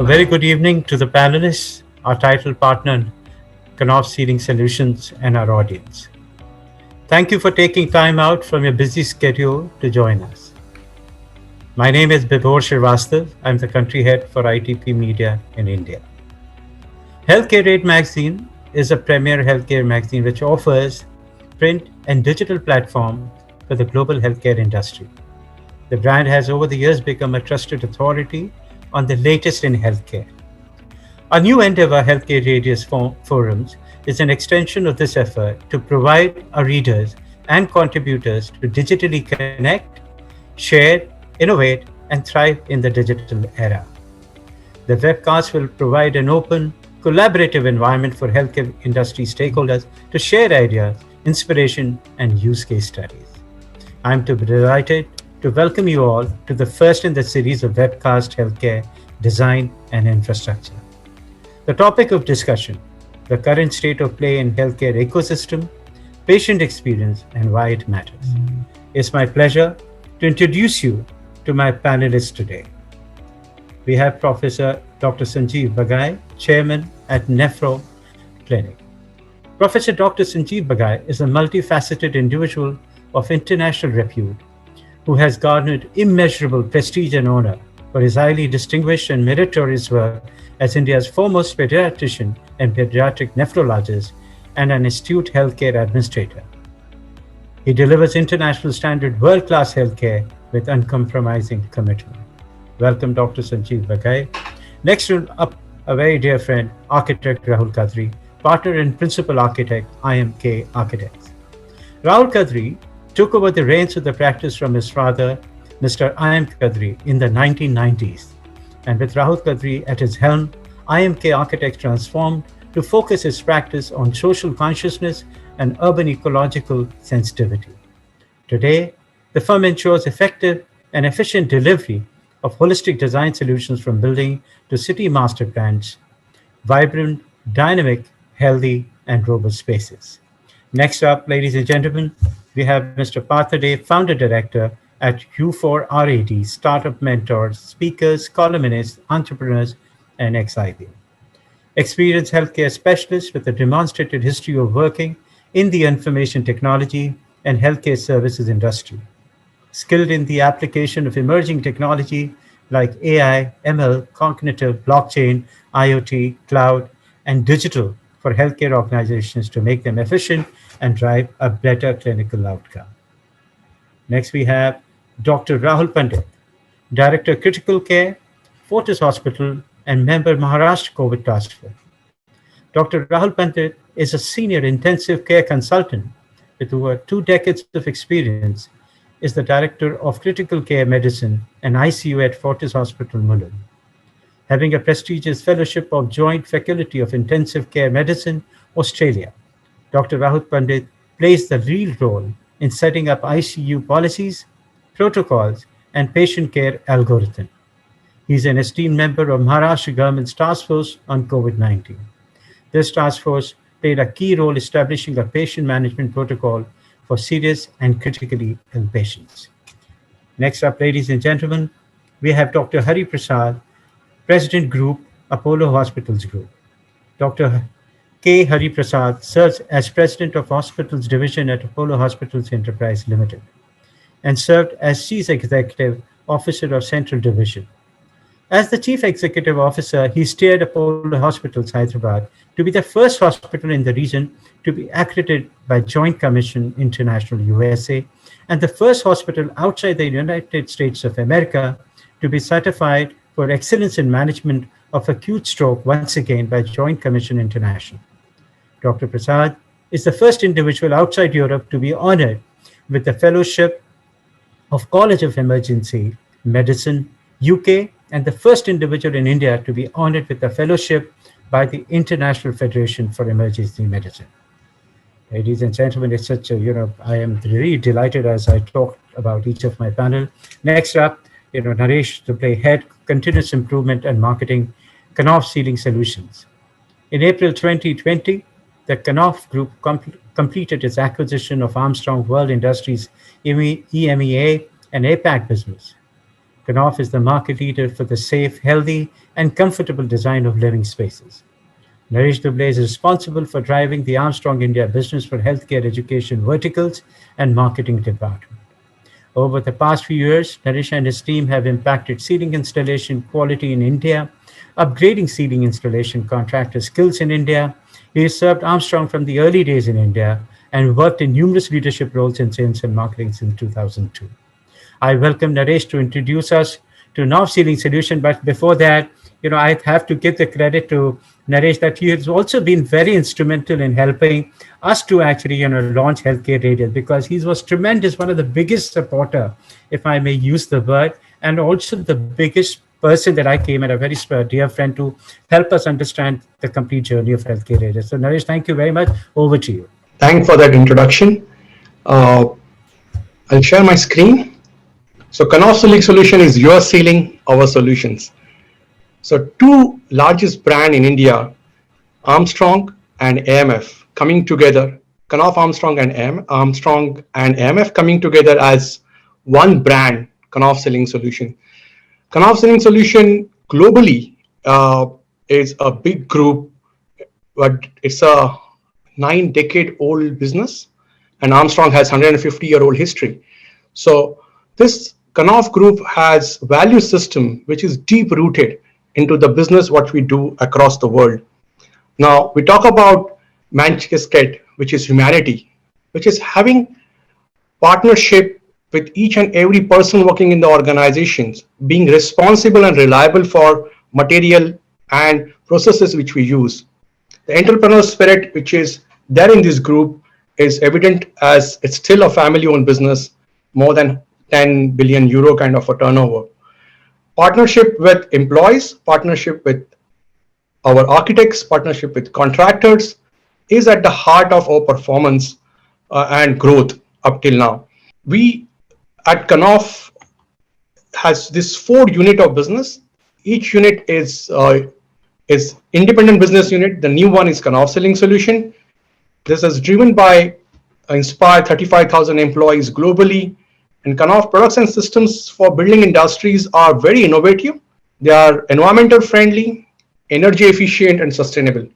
A very good evening to the panelists, our title partner, Knauf Ceiling Solutions, and our audience. Thank you for taking time out from your busy schedule to join us. My name is Bibhor Srivastav. I'm the country head for ITP Media in India. Healthcare Aid magazine is a premier healthcare magazine which offers print and digital platform for the global healthcare industry. The brand has over the years become a trusted authority on the latest in healthcare. Our new endeavor, Healthcare Radius Forums, is an extension of this effort to provide our readers and contributors to digitally connect, share, innovate, and thrive in the digital era. The webcast will provide an open, collaborative environment for healthcare industry stakeholders to share ideas, inspiration, and use case studies. I'm delighted to welcome you all to the first in the series of webcast healthcare design and infrastructure. The topic of discussion, the current state of play in healthcare ecosystem, patient experience, and why it matters. It's my pleasure to introduce you to my panelists today. We have Professor Dr. Sanjeev Bagai, Chairman at Nephron Clinic. Professor Dr. Sanjeev Bagai is a multifaceted individual of international repute who has garnered immeasurable prestige and honor for his highly distinguished and meritorious work as India's foremost pediatrician and pediatric nephrologist and an astute healthcare administrator. He delivers international standard world-class healthcare with uncompromising commitment. Welcome, Dr. Sanjeev Bagai. Next up, a very dear friend, architect Rahul Kadri, partner and principal architect, IMK Architects. Rahul Kadri took over the reins of the practice from his father, Mr. I.M. Kadri, in the 1990s. And with Rahul Kadri at his helm, IMK Architects transformed to focus his practice on social consciousness and urban ecological sensitivity. Today, the firm ensures effective and efficient delivery of holistic design solutions from building to city master plans, vibrant, dynamic, healthy, and robust spaces. Next up, ladies and gentlemen, we have Mr. Partha, founder director at U4RAD, startup mentors, speakers, columnists, entrepreneurs, and ex-IBM. Experienced healthcare specialist with a demonstrated history of working in the information technology and healthcare services industry. Skilled in the application of emerging technology like AI, ML, cognitive, blockchain, IoT, cloud, and digital for healthcare organizations to make them efficient and drive a better clinical outcome. Next, we have Dr. Rahul Pandit, Director Critical Care, Fortis Hospital, and Member-Maharashtra COVID Taskforce. Dr. Rahul Pandit is a senior intensive care consultant with over 2 decades of experience, is the Director of Critical Care Medicine and ICU at Fortis Hospital, Mulund. Having a prestigious fellowship of Joint Faculty of Intensive Care Medicine, Australia, Dr. Rahul Pandit plays the real role in setting up ICU policies, protocols, and patient care algorithm. He is an esteemed member of Maharashtra government's Taskforce on COVID-19. This task force played a key role establishing a patient management protocol for serious and critically ill patients. Next up, ladies and gentlemen, we have Dr. Hari Prasad, President Group, Apollo Hospitals Group. Dr. K. Hari Prasad serves as President of Hospitals Division at Apollo Hospitals Enterprise Limited and served as Chief Executive Officer of Central Division. As the Chief Executive Officer, he steered Apollo Hospitals Hyderabad to be the first hospital in the region to be accredited by Joint Commission International USA and the first hospital outside the United States of America to be certified for excellence in management of acute stroke once again by Joint Commission International. Dr. Prasad is the first individual outside Europe to be honored with the Fellowship of College of Emergency Medicine, UK, and the first individual in India to be honored with a fellowship by the International Federation for Emergency Medicine. Ladies and gentlemen, it's such a, I am really delighted as I talk about each of my panel. Next up, Naresh, Duble, Head, Continuous Improvement and Marketing, Knauf Ceiling Solutions. In April 2020, the Knauf Group completed its acquisition of Armstrong World Industries EMEA and APAC business. Knauf is the market leader for the safe, healthy, and comfortable design of living spaces. Naresh Duble is responsible for driving the Armstrong India business for healthcare education verticals and marketing department. Over the past few years, Naresh and his team have impacted ceiling installation quality in India, upgrading ceiling installation contractor skills in India. He has served Armstrong from the early days in India and worked in numerous leadership roles in sales and marketing since 2002. I welcome Naresh to introduce us to Knauf Ceiling Solution. But before that, I have to give the credit to Naresh that he has also been very instrumental in helping us to actually, launch Healthcare Radial, because he was tremendous, one of the biggest supporter, if I may use the word, and also the biggest person that I came and a very dear friend to help us understand the complete journey of Healthcare Radial. So Naresh, thank you very much. Over to you. Thanks for that introduction. Uh, I'll share my screen. So Knauf Ceiling Solution is your ceiling, our solutions. So two largest brand in India, Armstrong and AMF, coming together. Knauf Armstrong and AMF coming together as one brand, Knauf Ceiling Solution. Knauf Ceiling Solution globally is a big group, but it's a 9-decade-old business, and Armstrong has 150-year-old history. So this Knauf group has value system which is deep rooted into the business what we do across the world. Now we talk about Manchester, which is humanity, which is having partnership with each and every person working in the organizations, being responsible and reliable for material and processes which we use. The entrepreneurial spirit which is there in this group is evident, as it's still a family-owned business, more than 10 billion euro kind of a turnover. Partnership with employees, partnership with our architects, partnership with contractors is at the heart of our performance and growth up till now. We at Knauf has this 4 unit of business. Each unit is independent business unit. The new one is Knauf Ceiling Solution. This is driven by inspired 35,000 employees globally. And Knauf products and systems for building industries are very innovative. They are environmental friendly, energy efficient, and sustainable.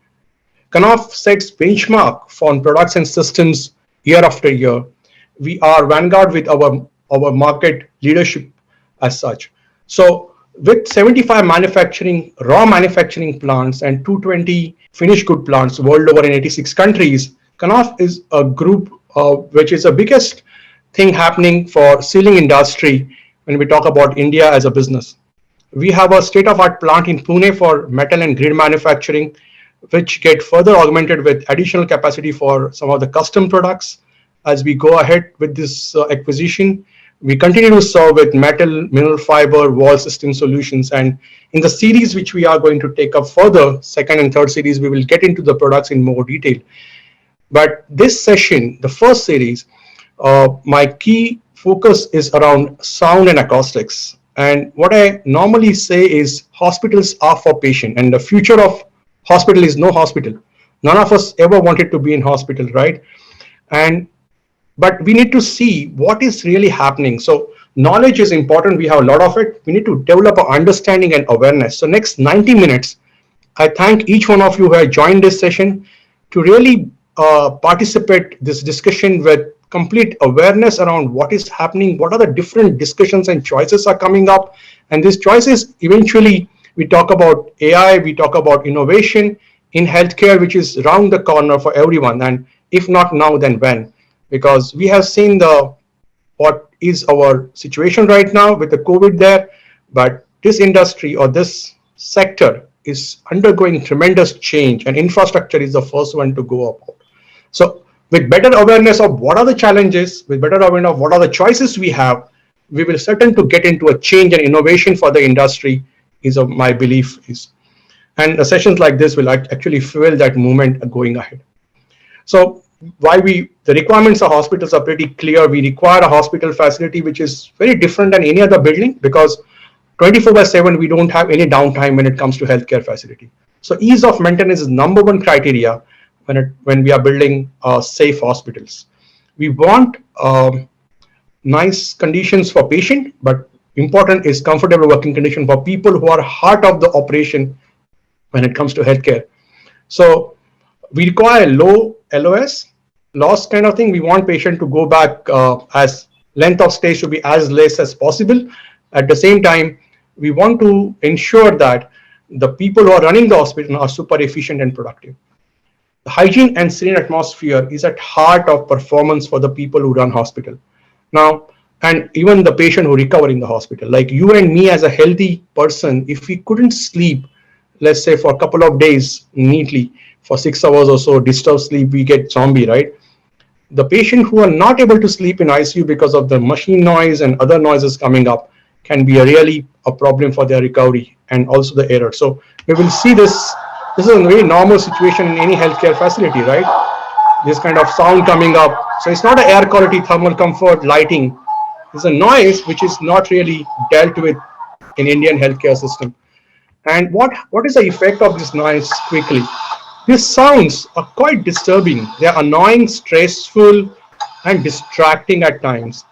Knauf sets benchmark for products and systems year after year. We are vanguard with our market leadership as such. So with 75 raw manufacturing plants and 220 finished good plants world over in 86 countries, Knauf is a group which is the biggest thing happening for ceiling industry when we talk about India as a business. We have a state-of-art plant in Pune for metal and grid manufacturing, which get further augmented with additional capacity for some of the custom products. As we go ahead with this acquisition, we continue to serve with metal, mineral fiber, wall system solutions. And in the series which we are going to take up further, second and third series, we will get into the products in more detail. But this session, the first series, my key focus is around sound and acoustics. And what I normally say is hospitals are for patient, and the future of hospital is no hospital. None of us ever wanted to be in hospital, right? But we need to see what is really happening. So knowledge is important. We have a lot of it. We need to develop an understanding and awareness. So next 90 minutes, I thank each one of you who have joined this session to really participate this discussion with complete awareness around what is happening, what are the different discussions and choices are coming up. And these choices, eventually, we talk about AI, we talk about innovation in healthcare, which is around the corner for everyone. And if not now, then when? Because we have seen what is our situation right now with the COVID there, but this industry or this sector is undergoing tremendous change, and infrastructure is the first one to go up. So with better awareness of what are the challenges, with better awareness of what are the choices we have, we will certain to get into a change and innovation for the industry is my belief is. And sessions like this will actually fuel that movement going ahead. So the requirements of hospitals are pretty clear. We require a hospital facility which is very different than any other building, because 24/7 we don't have any downtime when it comes to healthcare facility. So ease of maintenance is number one criteria when we are building safe hospitals. We want nice conditions for patient, but important is comfortable working condition for people who are heart of the operation when it comes to healthcare. So we require low LOS, loss kind of thing. We want patient to go back as length of stay should be as less as possible. At the same time, we want to ensure that the people who are running the hospital are super efficient and productive. The hygiene and serene atmosphere is at heart of performance for the people who run hospital. Now, and even the patient who recover in the hospital, like you and me as a healthy person, if we couldn't sleep, let's say for a couple of days neatly, for 6 hours or so, disturbed sleep, we get zombie, right? The patient who are not able to sleep in ICU because of the machine noise and other noises coming up can be a really a problem for their recovery and also the error. So we will see this. This is a very normal situation in any healthcare facility, right? This kind of sound coming up. So it's not an air quality, thermal comfort, lighting. It's a noise which is not really dealt with in Indian healthcare system. And what is the effect of this noise quickly? These sounds are quite disturbing. They are annoying, stressful, and distracting at times.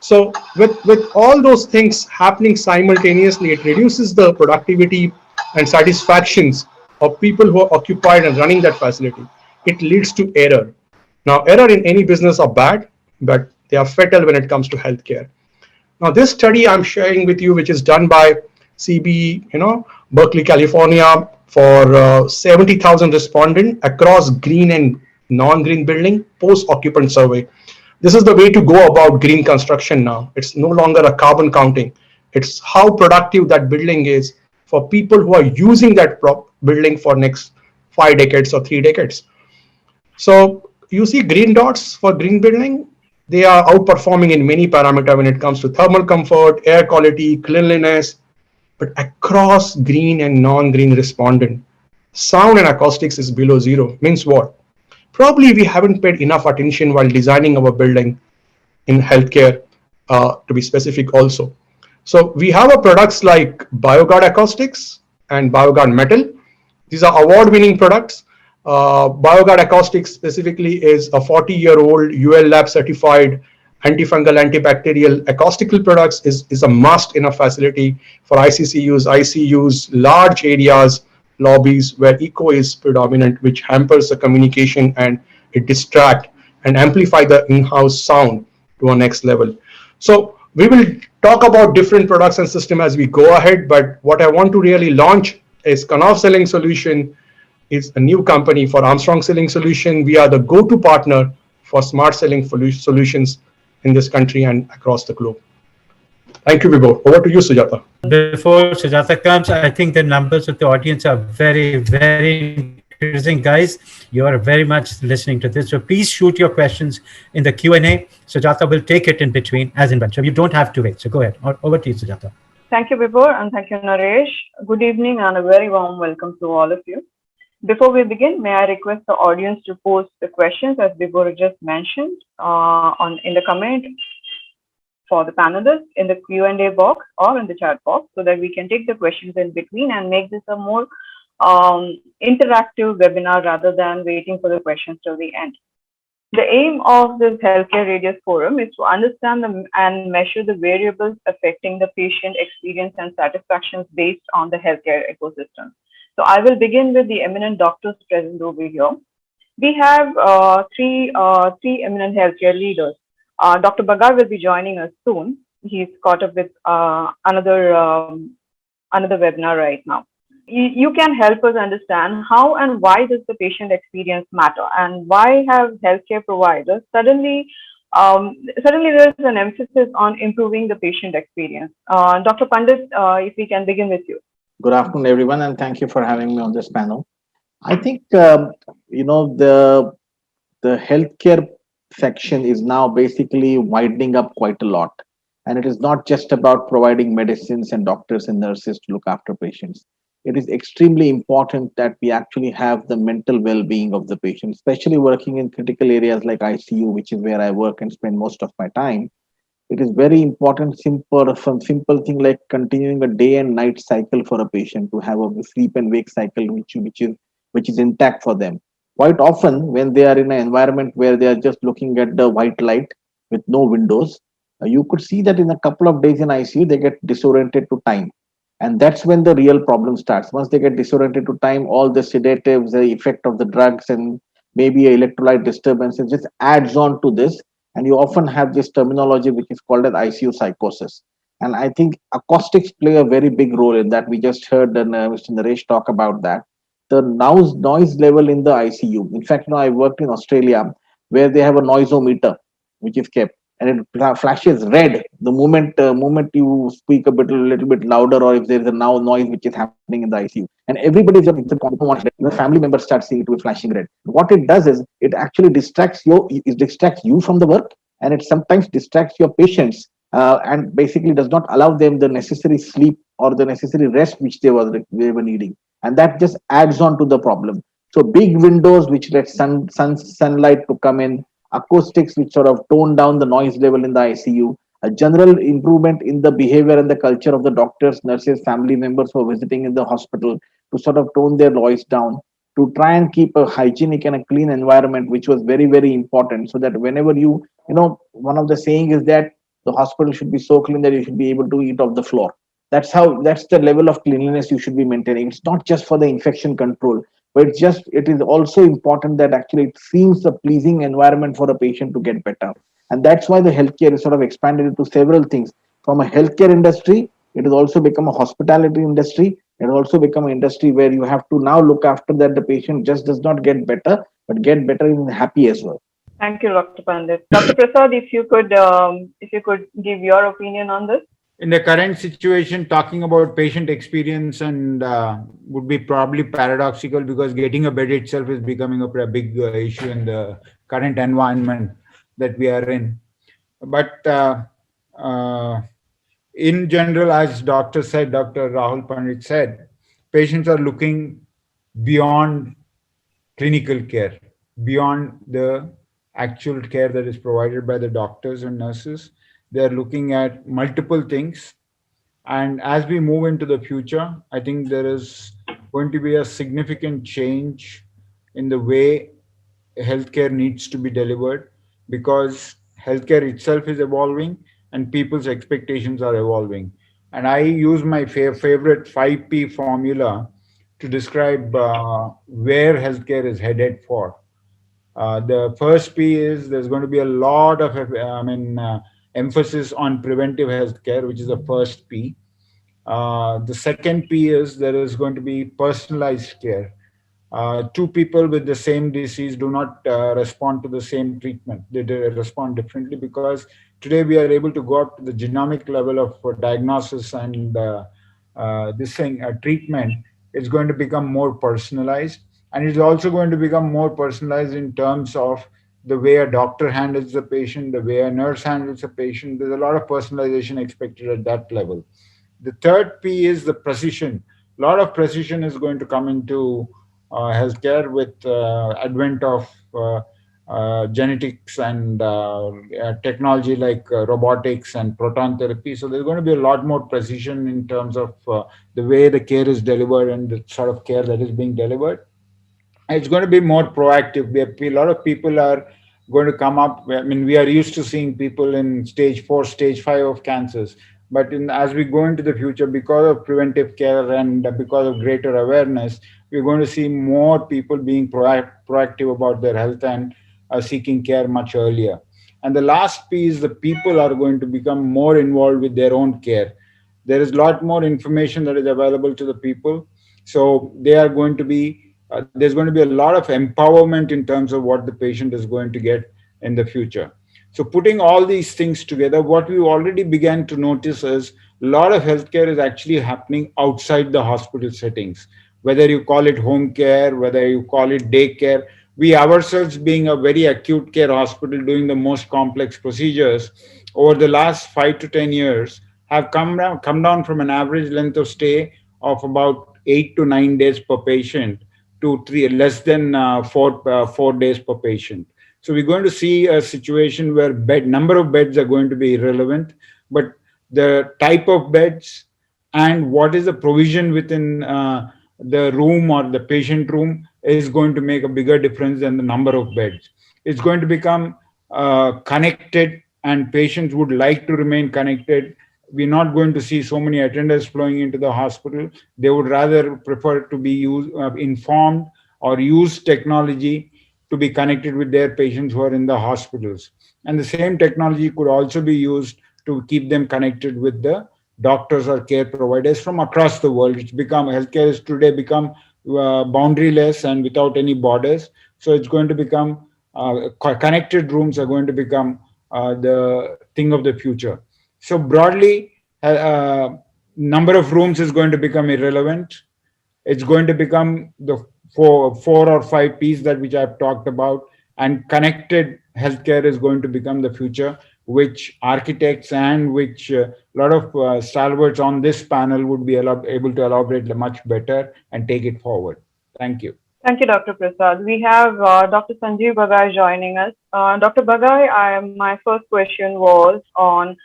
So with all those things happening simultaneously, it reduces the productivity and satisfactions of people who are occupied and running that facility. It leads to error. Now, error in any business are bad, but they are fatal when it comes to healthcare. Now, this study I'm sharing with you, which is done by CB, Berkeley, California, for 70,000 respondents across green and non-green building post-occupant survey. This is the way to go about green construction now. It's no longer a carbon counting. It's how productive that building is for people who are using that building for next 5 decades or 3 decades. So you see green dots for green building. They are outperforming in many parameters when it comes to thermal comfort, air quality, cleanliness, but across green and non-green respondent, sound and acoustics is below zero. Means what? Probably we haven't paid enough attention while designing our building in healthcare, to be specific also. So we have a products like BioGuard acoustics and BioGuard metal. These are award-winning products. BioGuard acoustics specifically is a 40-year-old UL Lab certified antifungal, antibacterial acoustical products is a must in a facility for ICCUs, ICUs, large areas, lobbies where echo is predominant, which hampers the communication and it distract and amplify the in-house sound to a next level. So we will talk about different products and system as we go ahead, but what I want to really launch is Knauf Ceiling Solution is a new company for Armstrong Ceiling Solution. We are the go-to partner for smart ceiling solutions in this country and across the globe. Thank you, Vibhor. Over to you, Sujata. Before Sujata comes, I think the numbers of the audience are very, very increasing. Guys, you are very much listening to this. So please shoot your questions in the Q&A. Sujata will take it in between as and when. So you don't have to wait. So go ahead. Over to you, Sujata. Thank you, Vibhor, and thank you, Naresh. Good evening and a very warm welcome to all of you. Before we begin, may I request the audience to post the questions as Vibhor just mentioned in the comment for the panelists in the Q&A box or in the chat box so that we can take the questions in between and make this a more interactive webinar rather than waiting for the questions till the end. The aim of this Healthcare Radius Forum is to understand and measure the variables affecting the patient experience and satisfactions based on the healthcare ecosystem. So I will begin with the eminent doctors present over here. We have three eminent healthcare leaders. Dr. Bagai will be joining us soon. He's caught up with another webinar right now. You can help us understand how and why does the patient experience matter, and why have healthcare providers suddenly there's an emphasis on improving the patient experience. Dr. Pandit, if we can begin with you. Good afternoon, everyone, and thank you for having me on this panel. I think the healthcare section is now basically widening up quite a lot, and it is not just about providing medicines and doctors and nurses to look after patients. It is extremely important that we actually have the mental well-being of the patient, especially working in critical areas like ICU, which is where I work and spend most of my time. It is very important, simple thing like continuing a day and night cycle for a patient to have a sleep and wake cycle which is intact for them. Quite often, when they are in an environment where they are just looking at the white light with no windows, you could see that in a couple of days in ICU, they get disoriented to time. And that's when the real problem starts. Once they get disoriented to time, all the sedatives, the effect of the drugs, and maybe a electrolyte disturbances just adds on to this. And you often have this terminology which is called as ICU psychosis. And I think acoustics play a very big role in that. We just heard Mr. Naresh talk about that. The noise level in the ICU. In fact, I worked in Australia where they have a noisometer which is kept, and it flashes red the moment you speak a little bit louder, or if there is a now noise which is happening in the ICU, and everybody is the family members start seeing it with flashing red. What it does is it actually distracts you from the work, and it sometimes distracts your patients, and basically does not allow them the necessary sleep or the necessary rest which they were needing, and that just adds on to the problem. So big windows which let sunlight to come in, acoustics which sort of tone down the noise level in the ICU, a general improvement in the behavior and the culture of the doctors, nurses, family members who are visiting in the hospital to sort of tone their noise down, to try and keep a hygienic and a clean environment, which was very, very important. So that whenever one of the saying is that the hospital should be so clean that you should be able to eat off the floor. That's the level of cleanliness you should be maintaining. It's not just for the infection control, but it is also important that actually it seems a pleasing environment for a patient to get better. And that's why the healthcare is sort of expanded into several things. From a healthcare industry, it has also become a hospitality industry. It has also become an industry where you have to now look after that the patient just does not get better, but get better and happy as well. Thank you, Dr. Pandit. Dr. Prasad, if you could give your opinion on this. In the current situation, talking about patient experience and would be probably paradoxical, because getting a bed itself is becoming a big issue in the current environment that we are in. But in general, as Dr. Rahul Pandit said, patients are looking beyond clinical care, beyond the actual care that is provided by the doctors and nurses. They're looking at multiple things. And as we move into the future, I think there is going to be a significant change in the way healthcare needs to be delivered, because healthcare itself is evolving and people's expectations are evolving. And I use my favorite 5P formula to describe where healthcare is headed for. The first P is there's going to be a lot of emphasis on preventive healthcare, which is the first P. The second P is there is going to be personalized care. Two people with the same disease do not respond to the same treatment. They respond differently, because today we are able to go up to the genomic level of diagnosis, and treatment is going to become more personalized. And it's also going to become more personalized in terms of the way a doctor handles the patient, the way a nurse handles a patient. There's a lot of personalization expected at that level. The third P is the precision. A lot of precision is going to come into healthcare with advent of genetics and technology like robotics and proton therapy. So there's going to be a lot more precision in terms of the way the care is delivered and the sort of care that is being delivered. It's going to be more proactive. A lot of people are going to come up. I mean, we are used to seeing people in stage 4, stage 5 of cancers. But as we go into the future, because of preventive care and because of greater awareness, we're going to see more people being proactive about their health and seeking care much earlier. And the last piece, the people are going to become more involved with their own care. There is a lot more information that is available to the people. So they are going to be, there's going to be a lot of empowerment in terms of what the patient is going to get in the future. So putting all these things together, what we already began to notice is a lot of healthcare is actually happening outside the hospital settings. Whether you call it home care, whether you call it day care, we ourselves being a very acute care hospital doing the most complex procedures over the last 5 to 10 years have come down from an average length of stay of about 8 to 9 days per patient to less than 4 days per patient. So we're going to see a situation where number of beds are going to be irrelevant, but the type of beds and what is the provision within the room or the patient room is going to make a bigger difference than the number of beds. It's going to become connected and patients would like to remain connected. We're not going to see so many attenders flowing into the hospital. They would rather prefer to be informed or use technology to be connected with their patients who are in the hospitals. And the same technology could also be used to keep them connected with the doctors or care providers from across the world. It's become healthcare is today become boundaryless and without any borders. So it's going to become connected rooms are going to become the thing of the future. So broadly, number of rooms is going to become irrelevant. It's going to become the four or five P's that which I've talked about, and connected healthcare is going to become the future, which architects and which a lot of stalwarts on this panel would be able to elaborate much better and take it forward. Thank you. Thank you, Dr. Prasad. We have Dr. Sanjeev Bagai joining us. Dr. Bagai, my first question was on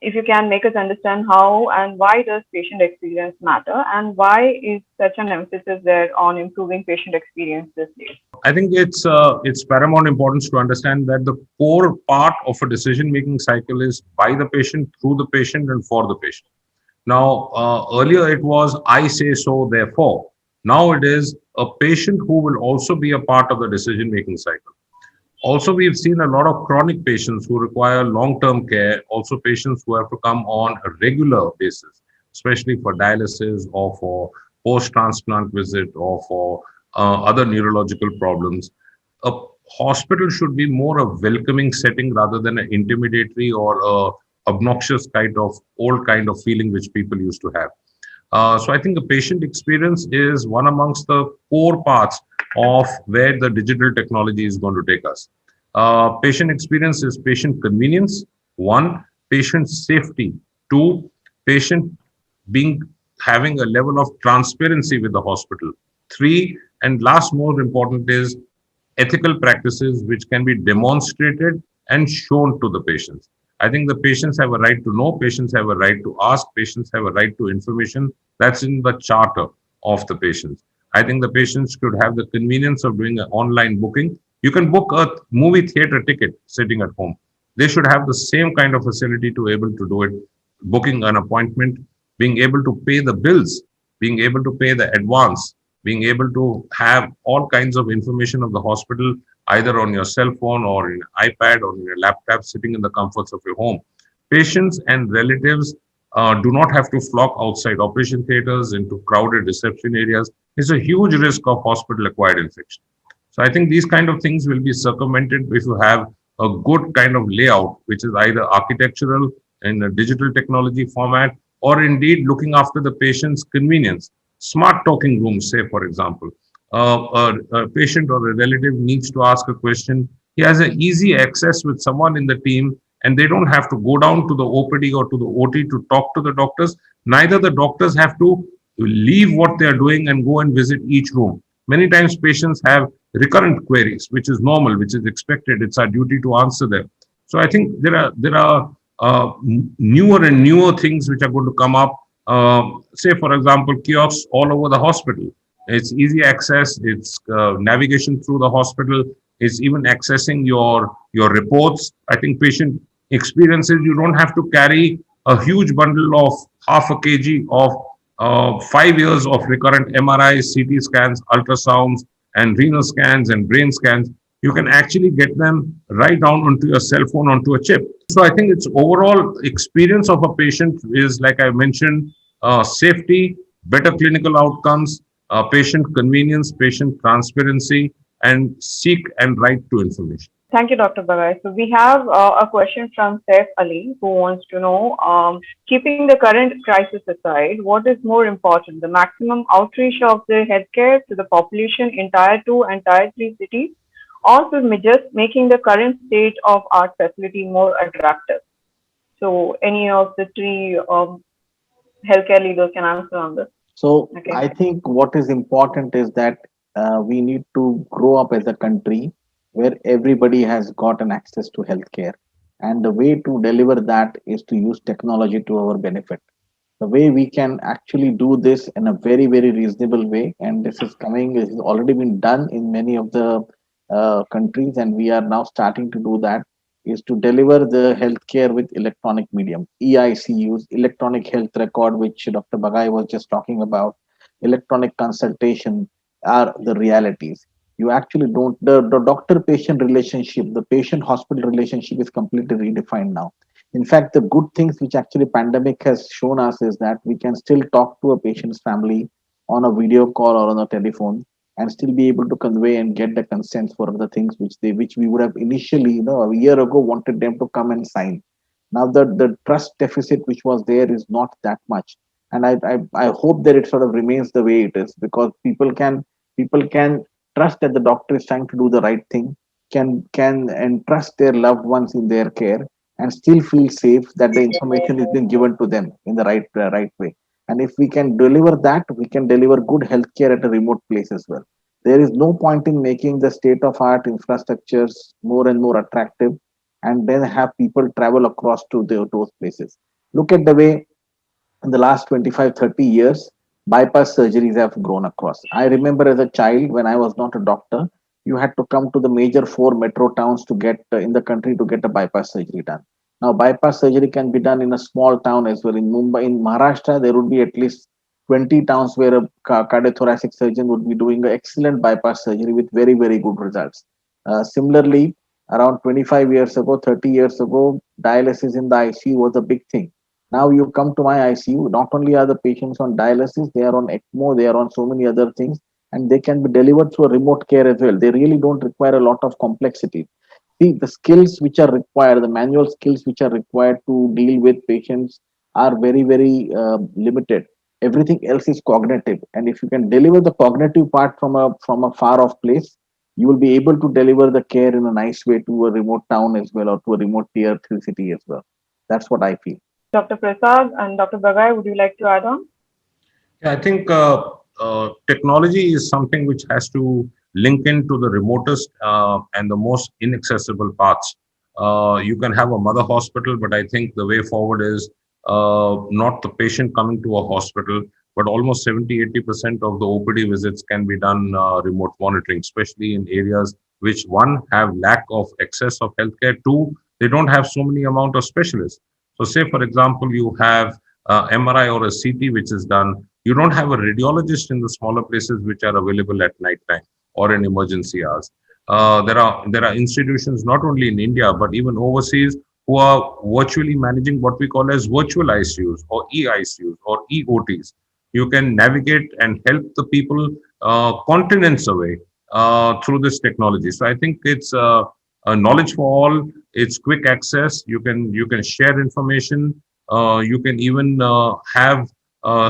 if you can make us understand how and why does patient experience matter, and why is such an emphasis there on improving patient experience these days? I think it's paramount importance to understand that the core part of a decision-making cycle is by the patient, through the patient, and for the patient. Now, earlier it was I say so, therefore. Now it is a patient who will also be a part of the decision-making cycle. Also, we've seen a lot of chronic patients who require long-term care, also patients who have to come on a regular basis, especially for dialysis or for post-transplant visit or for other neurological problems. A hospital should be more a welcoming setting rather than an intimidatory or obnoxious kind of old kind of feeling which people used to have. So I think the patient experience is one amongst the core parts of where the digital technology is going to take us. Patient experience is patient convenience, one, patient safety, two, patient having a level of transparency with the hospital, three, and last most important is ethical practices which can be demonstrated and shown to the patients. I think the patients have a right to know, patients have a right to ask, patients have a right to information. That's in the charter of the patients. I think the patients should have the convenience of doing an online booking. You can book a movie theater ticket sitting at home. They should have the same kind of facility to able to do it, booking an appointment, being able to pay the bills, being able to pay the advance, being able to have all kinds of information of the hospital, either on your cell phone or in iPad or in your laptop, sitting in the comforts of your home. Patients and relatives do not have to flock outside operation theaters into crowded reception areas. It's a huge risk of hospital-acquired infection. So I think these kind of things will be circumvented if you have a good kind of layout, which is either architectural in a digital technology format, or indeed looking after the patient's convenience. Smart talking rooms, say, for example, a patient or a relative needs to ask a question. He has an easy access with someone in the team, and they don't have to go down to the OPD or to the OT to talk to the doctors. Neither the doctors have to leave what they are doing and go and visit each room. Many times patients have recurrent queries, which is normal, which is expected. It's our duty to answer them. So I think there are newer and newer things which are going to come up. Say, for example, kiosks all over the hospital. It's easy access. It's navigation through the hospital. It's even accessing your reports. I think patient experiences, you don't have to carry a huge bundle of half a kg of 5 years of recurrent MRIs, CT scans, ultrasounds, and renal scans and brain scans. You can actually get them right down onto your cell phone, onto a chip. So I think its overall experience of a patient is, like I mentioned, safety, better clinical outcomes, patient convenience, patient transparency, and seek and right to information. Thank you, Dr. Bagai. So we have a question from Saif Ali, who wants to know, keeping the current crisis aside, what is more important, the maximum outreach of the healthcare to the population in Tier 2 and Tier 3 cities, or to just making the current state of art facility more attractive? So any of the three healthcare leaders can answer on this. So Okay. I think what is important is that we need to grow up as a country where everybody has got an access to healthcare. And the way to deliver that is to use technology to our benefit. The way we can actually do this in a very, very reasonable way, and this is already been done in many of the countries, and we are now starting to do that, is to deliver the healthcare with electronic medium, EICUs, electronic health record, which Dr. Bagai was just talking about, electronic consultation are the realities. You actually don't, the doctor patient relationship, the patient hospital relationship is completely redefined now. In fact, the good things which actually pandemic has shown us is that we can still talk to a patient's family on a video call or on a telephone and still be able to convey and get the consents for the things which we would have initially, a year ago wanted them to come and sign. Now the trust deficit which was there is not that much, and I hope that it sort of remains the way it is, because people can trust that the doctor is trying to do the right thing, can entrust their loved ones in their care, and still feel safe that the information is being given to them in the right way. And if we can deliver that, we can deliver good healthcare at a remote place as well. There is no point in making the state of art infrastructures more and more attractive and then have people travel across to those places. Look at the way in the last 25, 30 years, bypass surgeries have grown across. I remember as a child, when I was not a doctor, you had to come to the major four metro towns to get in the country to get a bypass surgery done. Now, bypass surgery can be done in a small town as well. In Mumbai, in Maharashtra, there would be at least 20 towns where a cardiothoracic surgeon would be doing an excellent bypass surgery with very, very good results. Similarly, around 25 years ago, 30 years ago, dialysis in the ICU was a big thing. Now you come to my ICU, not only are the patients on dialysis, they are on ECMO, they are on so many other things, and they can be delivered through a remote care as well. They really don't require a lot of complexity. See, the skills which are required, the manual skills which are required to deal with patients are very, very limited. Everything else is cognitive, and if you can deliver the cognitive part from a far off place, you will be able to deliver the care in a nice way to a remote town as well, or to a remote tier 3 city as well. That's what I feel. Dr. Prasad and Dr. Bagai, would you like to add on? Yeah, I think technology is something which has to link into the remotest and the most inaccessible parts. You can have a mother hospital, but I think the way forward is not the patient coming to a hospital, but almost 70-80% of the OPD visits can be done remote monitoring, especially in areas which, one, have lack of access of healthcare, two, they don't have so many amount of specialists. So say, for example, you have MRI or a CT which is done. You don't have a radiologist in the smaller places which are available at night time or in emergency hours. There are institutions not only in India but even overseas who are virtually managing what we call as virtual ICUs or EICUs or EOTs. You can navigate and help the people continents away through this technology. So I think it's knowledge for all. It's quick access. You can share information. You can even have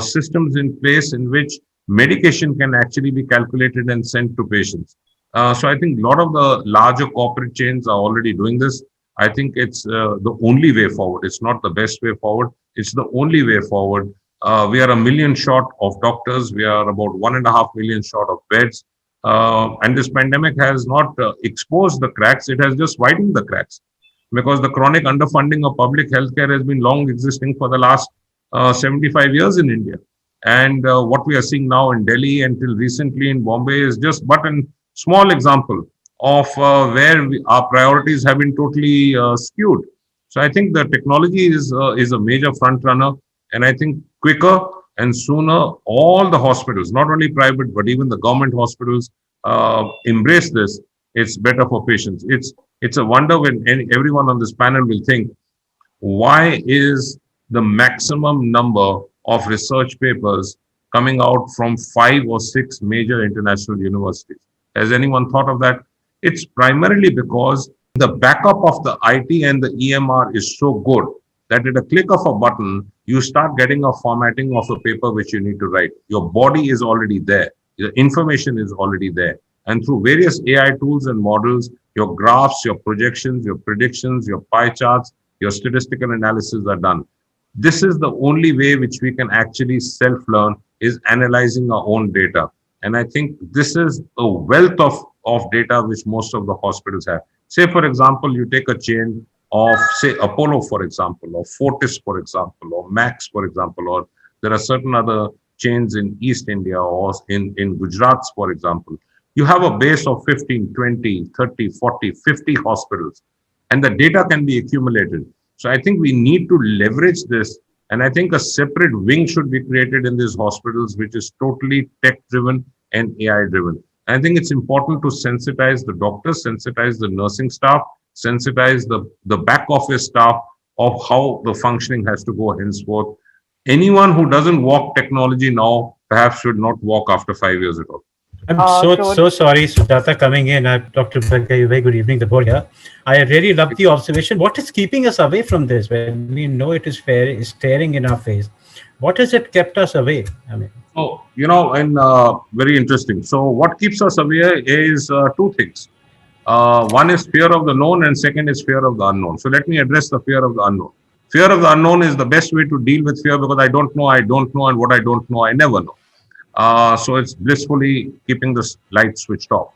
systems in place in which medication can actually be calculated and sent to patients. So I think a lot of the larger corporate chains are already doing this. I think it's the only way forward. It's not the best way forward. It's the only way forward. We are 1 million short of doctors. We are about 1.5 million short of beds. And this pandemic has not exposed the cracks. It has just widened the cracks, because the chronic underfunding of public healthcare has been long existing for the last 75 years in India. And what we are seeing now in Delhi until recently in Bombay is just but a small example of where our priorities have been totally skewed. So I think the technology is a major front runner, and I think quicker and sooner all the hospitals, not only private but even the government hospitals, embrace this. It's better for patients. It's a wonder when everyone on this panel will think, why is the maximum number of research papers coming out from 5 or 6 major international universities? Has anyone thought of that? It's primarily because the backup of the IT and the EMR is so good that at a click of a button, you start getting a formatting of a paper which you need to write. Your body is already there. The information is already there. And through various AI tools and models, your graphs, your projections, your predictions, your pie charts, your statistical analysis are done. This is the only way which we can actually self-learn, is analyzing our own data. And I think this is a wealth of data which most of the hospitals have. Say, for example, you take a chain of, say, Apollo, for example, or Fortis, for example, or Max, for example, or there are certain other chains in East India or in Gujarat, for example. You have a base of 15, 20, 30, 40, 50 hospitals. and the data can be accumulated. So I think we need to leverage this, and I think a separate wing should be created in these hospitals, which is totally tech-driven and AI-driven. I think it's important to sensitize the doctors, sensitize the nursing staff, sensitize the back office staff of how the functioning has to go henceforth. Anyone who doesn't walk technology now perhaps should not walk after 5 years at all. I'm so sorry, Sujata, coming in. Dr. Bagai, very good evening, the board here. I really love the observation. What is keeping us away from this when we know it is fair, is staring in our face? What has it kept us away? I mean, very interesting. So what keeps us away is two things. One is fear of the known, and second is fear of the unknown. So let me address the fear of the unknown. Fear of the unknown is the best way to deal with fear, because I don't know, and what I don't know, I never know. So it's blissfully keeping the light switched off.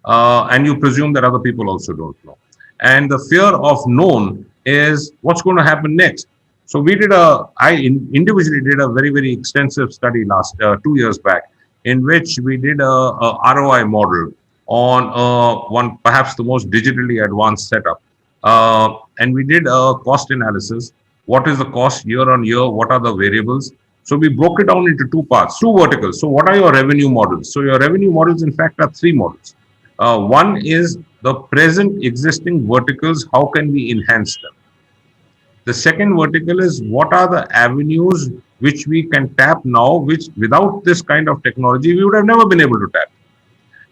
And you presume that other people also don't know. And the fear of known is what's going to happen next. So I individually did a very, very extensive study 2 years back, in which we did a ROI model on one, perhaps the most digitally advanced setup. And we did a cost analysis. What is the cost year on year? What are the variables? So we broke it down into two parts, two verticals. So what are your revenue models? So your revenue models, in fact, are three models. One is the present existing verticals. How can we enhance them? The second vertical is what are the avenues which we can tap now, which without this kind of technology, we would have never been able to tap.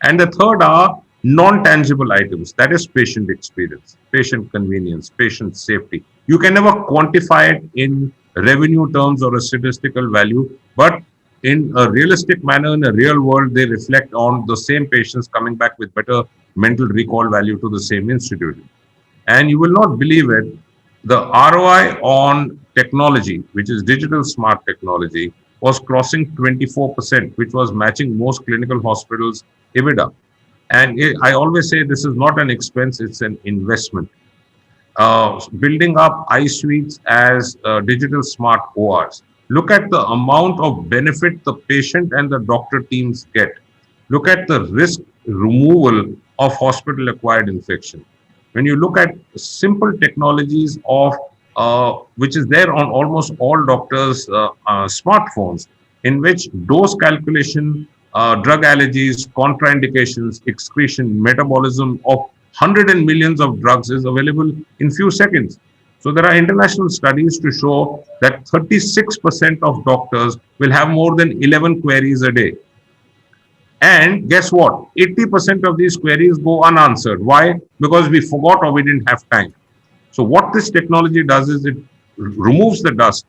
And the third are non-tangible items. That is patient experience, patient convenience, patient safety. You can never quantify it in revenue terms or a statistical value, but in a realistic manner, in a real world, they reflect on the same patients coming back with better mental recall value to the same institution. And you will not believe it, the ROI on technology, which is digital smart technology, was crossing 24%, which was matching most clinical hospitals' EBITDA. And I always say this is not an expense, it's an investment. Building up iSuites as digital smart ORs. Look at the amount of benefit the patient and the doctor teams get. Look at the risk removal of hospital-acquired infection. When you look at simple technologies of which is there on almost all doctors' smartphones, in which dose calculation, drug allergies, contraindications, excretion, metabolism of hundreds and millions of drugs is available in few seconds. So there are international studies to show that 36% of doctors will have more than 11 queries a day. And guess what? 80% of these queries go unanswered. Why? Because we forgot or we didn't have time. So what this technology does is it removes the dust,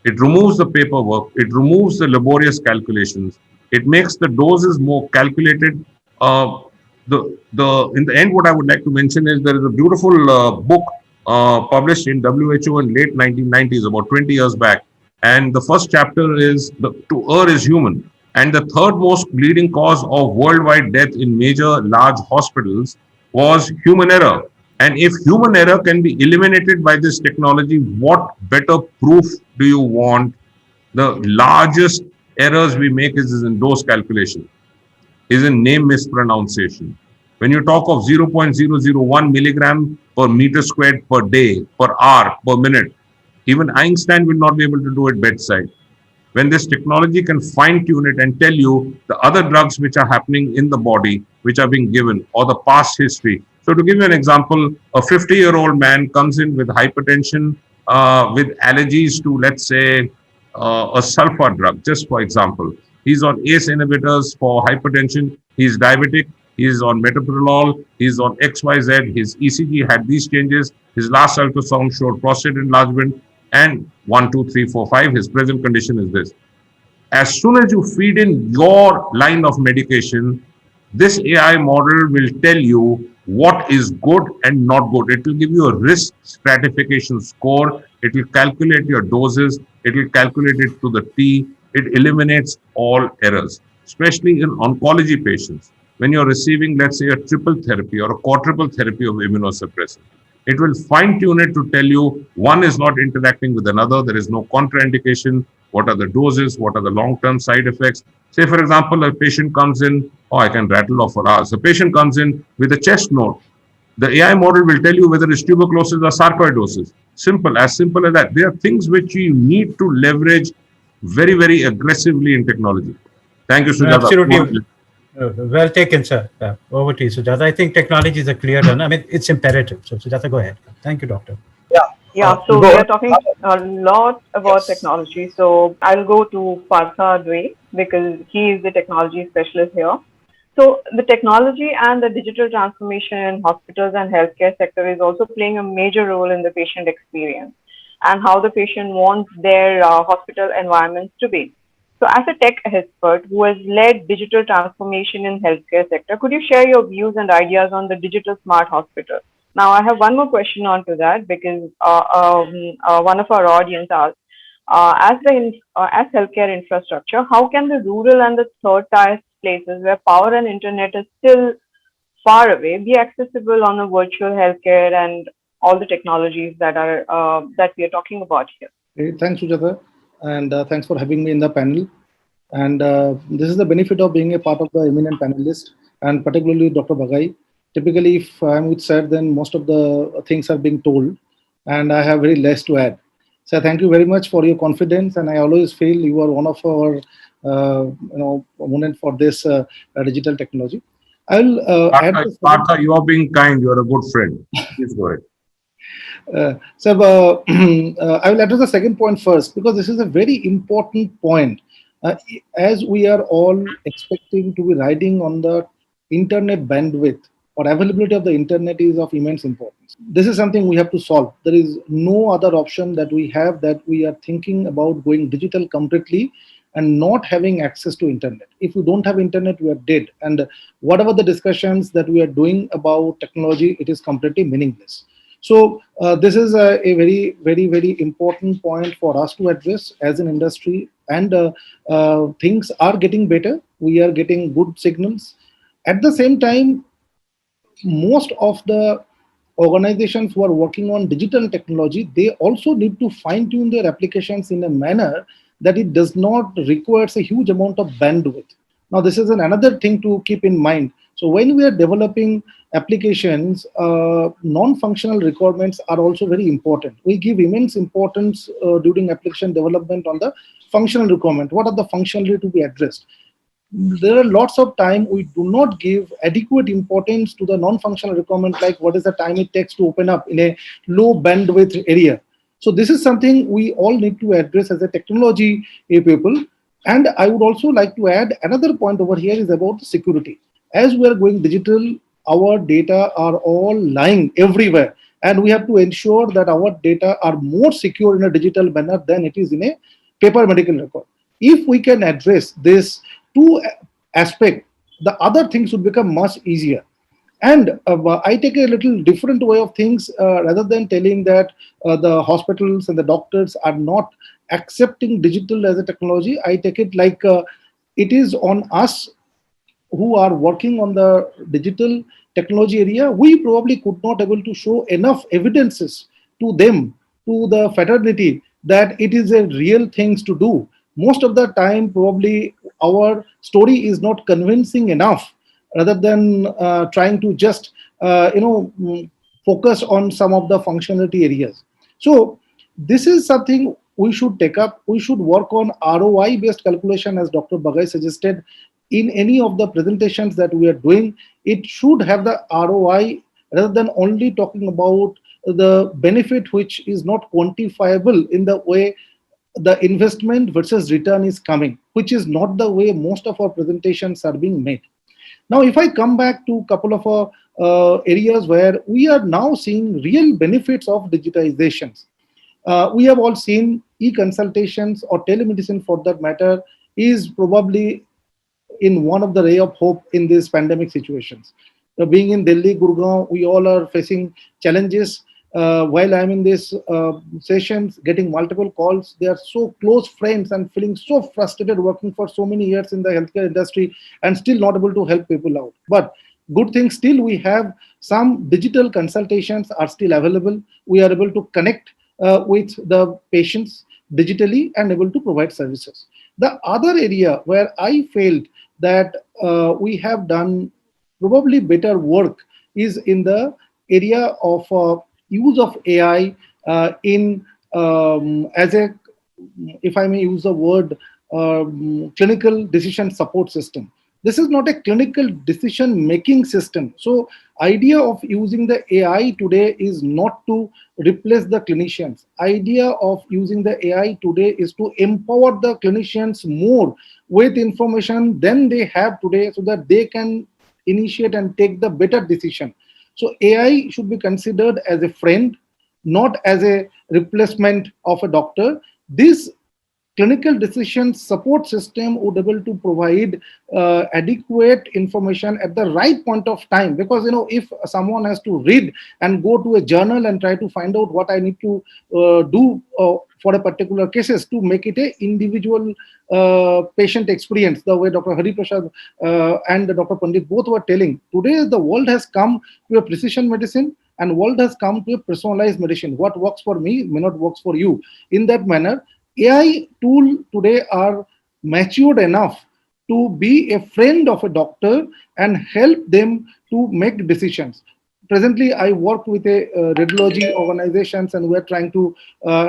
it removes the paperwork, it removes the laborious calculations, it makes the doses more calculated. In the end, what I would like to mention is there is a beautiful book published in WHO in late 1990s, about 20 years back. And the first chapter is to err is human. And the third most leading cause of worldwide death in major large hospitals was human error. And if human error can be eliminated by this technology, what better proof do you want? The largest errors we make is in dose calculation, is in name mispronunciation. When you talk of 0.001 milligram per meter squared per day, per hour, per minute, even Einstein will not be able to do it bedside. When this technology can fine-tune it and tell you the other drugs which are happening in the body, which are being given, or the past history. So to give you an example, a 50-year-old man comes in with hypertension, with allergies to, let's say, a sulfur drug, just for example. He's on ACE inhibitors for hypertension. He's diabetic. He's on metoprolol. He's on XYZ. His ECG had these changes. His last ultrasound showed prostate enlargement. And 1, 2, 3, 4, 5, his present condition is this. As soon as you feed in your line of medication, this AI model will tell you what is good and not good. It will give you a risk stratification score. It will calculate your doses. It will calculate it to the T. It eliminates all errors, especially in oncology patients. When you're receiving, let's say, a triple therapy or a quadruple therapy of immunosuppressant, it will fine-tune it to tell you one is not interacting with another. There is no contraindication. What are the doses? What are the long-term side effects? Say, for example, a patient comes in, I can rattle off for hours. A patient comes in with a chest note. The AI model will tell you whether it's tuberculosis or sarcoidosis. Simple, as simple as that. There are things which you need to leverage very, very aggressively in technology. Thank you, Sujata. Absolutely. Well taken, sir. Over to you, Sujata. I think technology is a clear run. I mean, it's imperative. So, Sujata, go ahead. Thank you, Doctor. Yeah. Yeah, You so go we on. are talking a lot about Yes. technology. So I'll go to Partha because he is the technology specialist here. So the technology and the digital transformation in hospitals and healthcare sector is also playing a major role in the patient experience and how the patient wants their hospital environments to be. So as a tech expert who has led digital transformation in healthcare sector, could you share your views and ideas on the digital smart hospital? Now, I have one more question on to that because one of our audience asked, as healthcare infrastructure, how can the rural and the third tier places where power and internet is still far away be accessible on a virtual healthcare and all the technologies that we are talking about here? Thanks, Sujata, and thanks for having me in the panel. And this is the benefit of being a part of the eminent panelist, and particularly Dr. Bagai. Typically, if I'm with Sir, then most of the things are being told, and I have very less to add. So thank you very much for your confidence, and I always feel you are one of our, opponent for this digital technology. I'll add. Partha, you are being kind. You are a good friend. Please go ahead. I will address the second point first because this is a very important point. As we are all expecting to be riding on the internet bandwidth or availability of the internet is of immense importance. This is something we have to solve. There is no other option that we have that we are thinking about going digital completely and not having access to internet. If we don't have internet, we are dead. And whatever the discussions that we are doing about technology, it is completely meaningless. So this is a very, very, very important point for us to address as an industry. And things are getting better. We are getting good signals. At the same time, most of the organizations who are working on digital technology, they also need to fine tune their applications in a manner that it does not require a huge amount of bandwidth. Now, this is another thing to keep in mind. So when we are developing applications, non-functional requirements are also very important. We give immense importance during application development on the functional requirement. What are the functionality to be addressed? There are lots of time we do not give adequate importance to the non-functional requirement, like what is the time it takes to open up in a low bandwidth area. So this is something we all need to address as a technology people. And I would also like to add another point over here is about security. As we are going digital, our data are all lying everywhere. And we have to ensure that our data are more secure in a digital manner than it is in a paper medical record. If we can address this two aspect, the other things would become much easier. And I take a little different way of things rather than telling that the hospitals and the doctors are not accepting digital as a technology. I take it like it is on us who are working on the digital technology area. We probably could not able to show enough evidences to them, to the fraternity, that it is a real things to do. Most of the time, probably our story is not convincing enough rather than trying to just focus on some of the functionality areas. So this is something we should take up. We should work on ROI based calculation, as Dr. Bagai suggested. In any of the presentations that we are doing, it should have the ROI rather than only talking about the benefit which is not quantifiable in the way the investment versus return is coming, which is not the way most of our presentations are being made. Now, if I come back to a couple of areas where we are now seeing real benefits of digitizations, we have all seen e-consultations or telemedicine for that matter is probably in one of the ray of hope in these pandemic situations. Being in Delhi, Gurgaon, we all are facing challenges. While I'm in this sessions, getting multiple calls, they are so close friends and feeling so frustrated working for so many years in the healthcare industry and still not able to help people out. But good thing still we have some digital consultations are still available. We are able to connect with the patients digitally and able to provide services. The other area where I felt that we have done probably better work is in the area of use of AI in as a, if I may use the word, clinical decision support system. This is not a clinical decision making system. So idea of using the AI today is not to replace the clinicians. Idea of using the AI today is to empower the clinicians more with information than they have today, so that they can initiate and take the better decision. So AI should be considered as a friend, not as a replacement of a doctor. This clinical decision support system would able to provide adequate information at the right point of time, because if someone has to read and go to a journal and try to find out what I need to do for a particular cases, to make it a individual patient experience, the way Dr. Hari Prasad and Dr. Pandit both were telling, today the world has come to a precision medicine, and world has come to a personalized medicine. What works for me may not works for you. In that manner, AI tool today are matured enough to be a friend of a doctor and help them to make decisions. Presently, I work with a radiology organizations, and we're trying to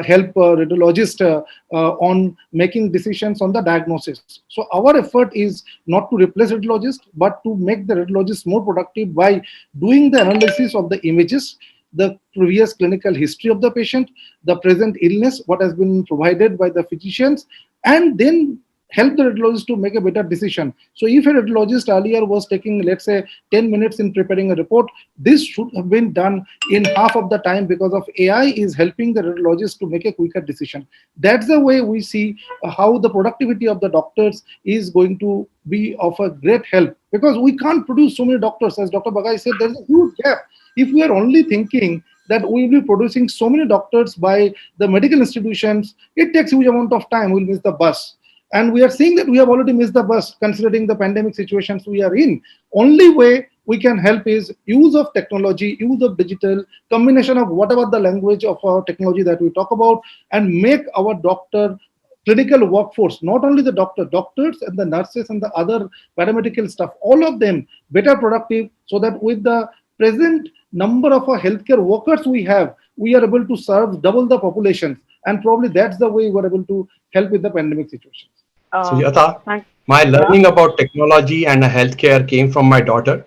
help radiologists on making decisions on the diagnosis. So our effort is not to replace radiologists, but to make the radiologists more productive by doing the analysis of the images, the previous clinical history of the patient, the present illness, what has been provided by the physicians, and then help the radiologist to make a better decision. So if a radiologist earlier was taking, let's say, 10 minutes in preparing a report, this should have been done in half of the time, because of AI is helping the radiologist to make a quicker decision. That's the way we see how the productivity of the doctors is going to be of a great help, because we can't produce so many doctors. As Dr. Bagai said, there's a huge gap. If we are only thinking that we will be producing so many doctors by the medical institutions, it takes huge amount of time. We'll miss the bus. And we are seeing that we have already missed the bus, considering the pandemic situations we are in. Only way we can help is use of technology, use of digital, combination of whatever the language of our technology that we talk about, and make our doctor clinical workforce, not only the doctors and the nurses and the other paramedical staff, all of them better productive, so that with the present number of healthcare workers we have, we are able to serve double the population. And probably that's the way we're able to help with the pandemic situation. Sujata, Thanks. my Yeah. learning about technology and healthcare came from my daughter.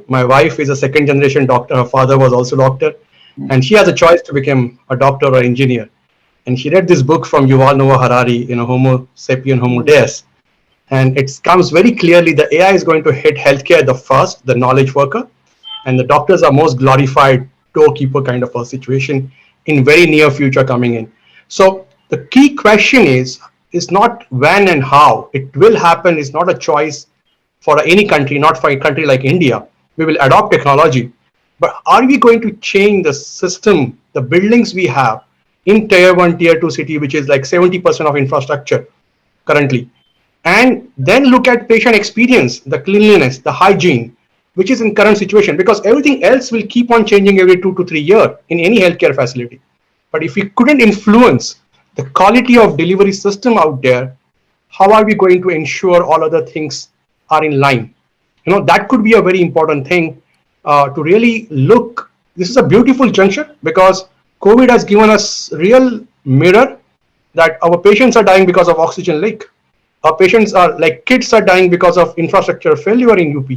My wife is a second generation doctor. Her father was also doctor, and she has a choice to become a doctor or engineer. And she read this book from Yuval Noah Harari, Homo sapien, Homo Deus. And it comes very clearly the AI is going to hit healthcare the first, the knowledge worker, and the doctors are most glorified doorkeeper kind of a situation in very near future coming in. So the key question is not when and how. It will happen. It's not a choice for any country, not for a country like India. We will adopt technology. But are we going to change the system, the buildings we have in tier 1, tier 2 city, which is like 70% of infrastructure currently, and then look at patient experience, the cleanliness, the hygiene, which is in current situation, because everything else will keep on changing every 2 to 3 years in any healthcare facility. But if we couldn't influence the quality of delivery system out there, how are we going to ensure all other things are in line? That could be a very important thing to really look. This is a beautiful juncture, because COVID has given us real mirror that our patients are dying because of oxygen leak. Our patients are like kids are dying because of infrastructure failure in UP.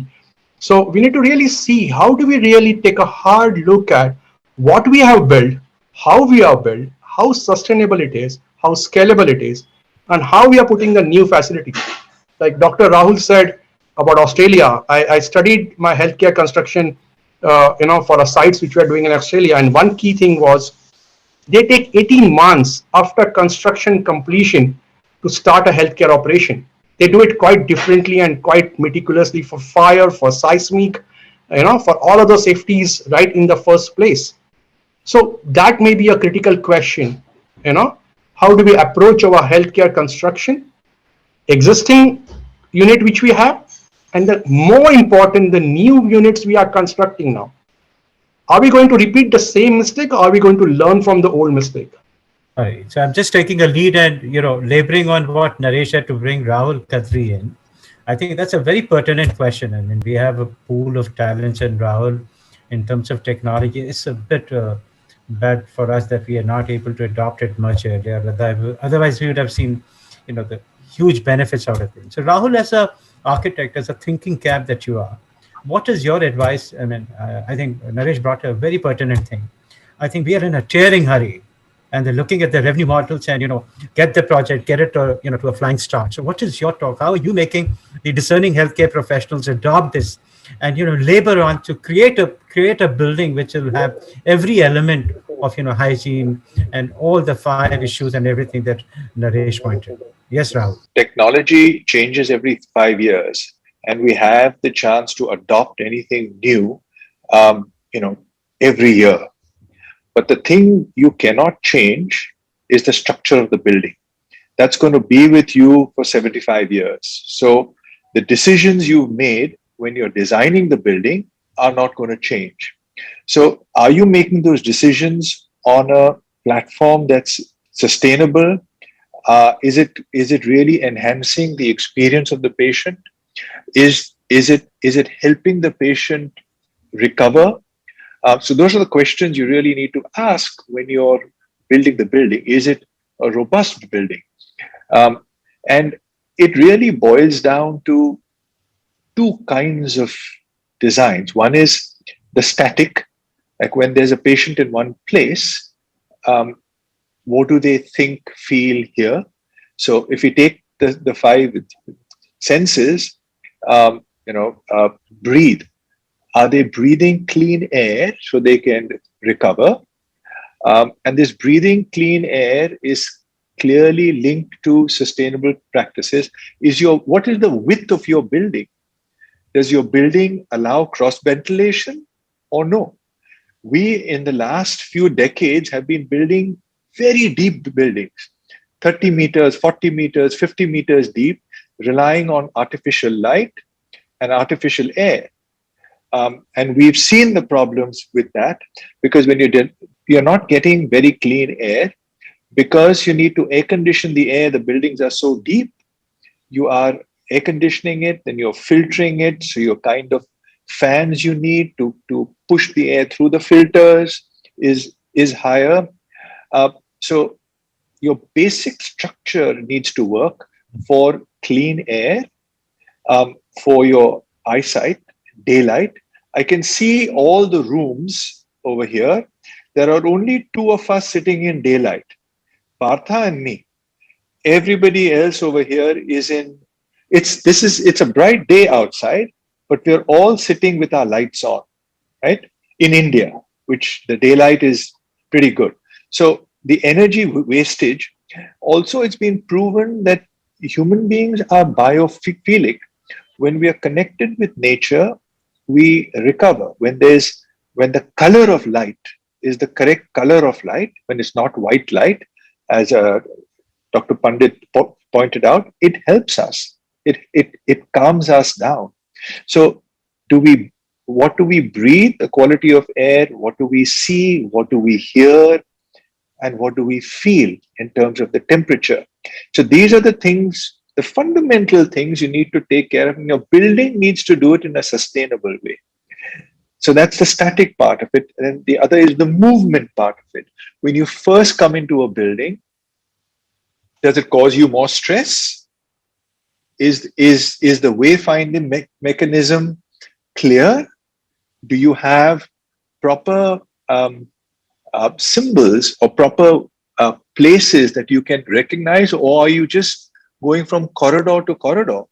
So we need to really see how do we really take a hard look at what we have built, how we are built, how sustainable it is, how scalable it is, and how we are putting the new facility. Like Dr. Rahul said about Australia, I studied my healthcare construction, for a sites which we are doing in Australia, and one key thing was they take 18 months after construction completion to start a healthcare operation. They do it quite differently and quite meticulously for fire, for seismic, for all other safeties right in the first place. So that may be a critical question. How do we approach our healthcare construction, existing unit which we have, and the more important, the new units we are constructing now. Are we going to repeat the same mistake, or are we going to learn from the old mistake? All right. So I'm just taking a lead and, laboring on what Naresh had to bring Rahul Kadri in. I think that's a very pertinent question. I mean, we have a pool of talents, and Rahul in terms of technology. It's a bit bad for us that we are not able to adopt it much earlier. Otherwise, we would have seen, the huge benefits out of it. So, Rahul, as a architect, as a thinking cap that you are, what is your advice? I mean, I think Naresh brought a very pertinent thing. I think we are in a tearing hurry, and they're looking at the revenue models and get the project, get it to a flying start. So, what is your talk? How are you making the discerning healthcare professionals adopt this and labor on to create a building which will have every element of hygiene and all the fire issues and everything that Naresh pointed. Yes, Rahul. Technology changes every 5 years, and we have the chance to adopt anything new, every year. But the thing you cannot change is the structure of the building. That's going to be with you for 75 years. So the decisions you've made when you're designing the building are not going to change. So are you making those decisions on a platform that's sustainable? Is it really enhancing the experience of the patient? Is it helping the patient recover? So those are the questions you really need to ask when you're building the building. Is it a robust building? And it really boils down to two kinds of designs. One is the static, like when there's a patient in one place, what do they think, feel, hear? So if we take the five senses, breathe. Are they breathing clean air so they can recover? And this breathing clean air is clearly linked to sustainable practices. What is the width of your building? Does your building allow cross ventilation or no? We, in the last few decades, have been building very deep buildings, 30 meters, 40 meters, 50 meters deep, relying on artificial light and artificial air. And we've seen the problems with that, because when you're not getting very clean air, because you need to air condition the air, the buildings are so deep, you are air conditioning it, then you're filtering it. So your kind of fans you need to push the air through the filters is higher. So your basic structure needs to work for clean air, for your eyesight, daylight. I can see all the rooms over here. There are only two of us sitting in daylight, Partha and me. Everybody else over here is it's a bright day outside, but we're all sitting with our lights on, right? In India, which the daylight is pretty good. So the energy wastage, also it's been proven that human beings are biophilic. When we are connected with nature, we recover. When the color of light is the correct color of light, when it's not white light, as Dr. Pandit pointed out, it helps us. It calms us down. So what do we breathe? The quality of air, what do we see? What do we hear? And what do we feel in terms of the temperature? So these are the things, the fundamental things you need to take care of. And your building needs to do it in a sustainable way. So that's the static part of it. And the other is the movement part of it. When you first come into a building, does it cause you more stress? Is the wayfinding mechanism clear? Do you have proper symbols or proper places that you can recognize, or are you just going from corridor to corridor?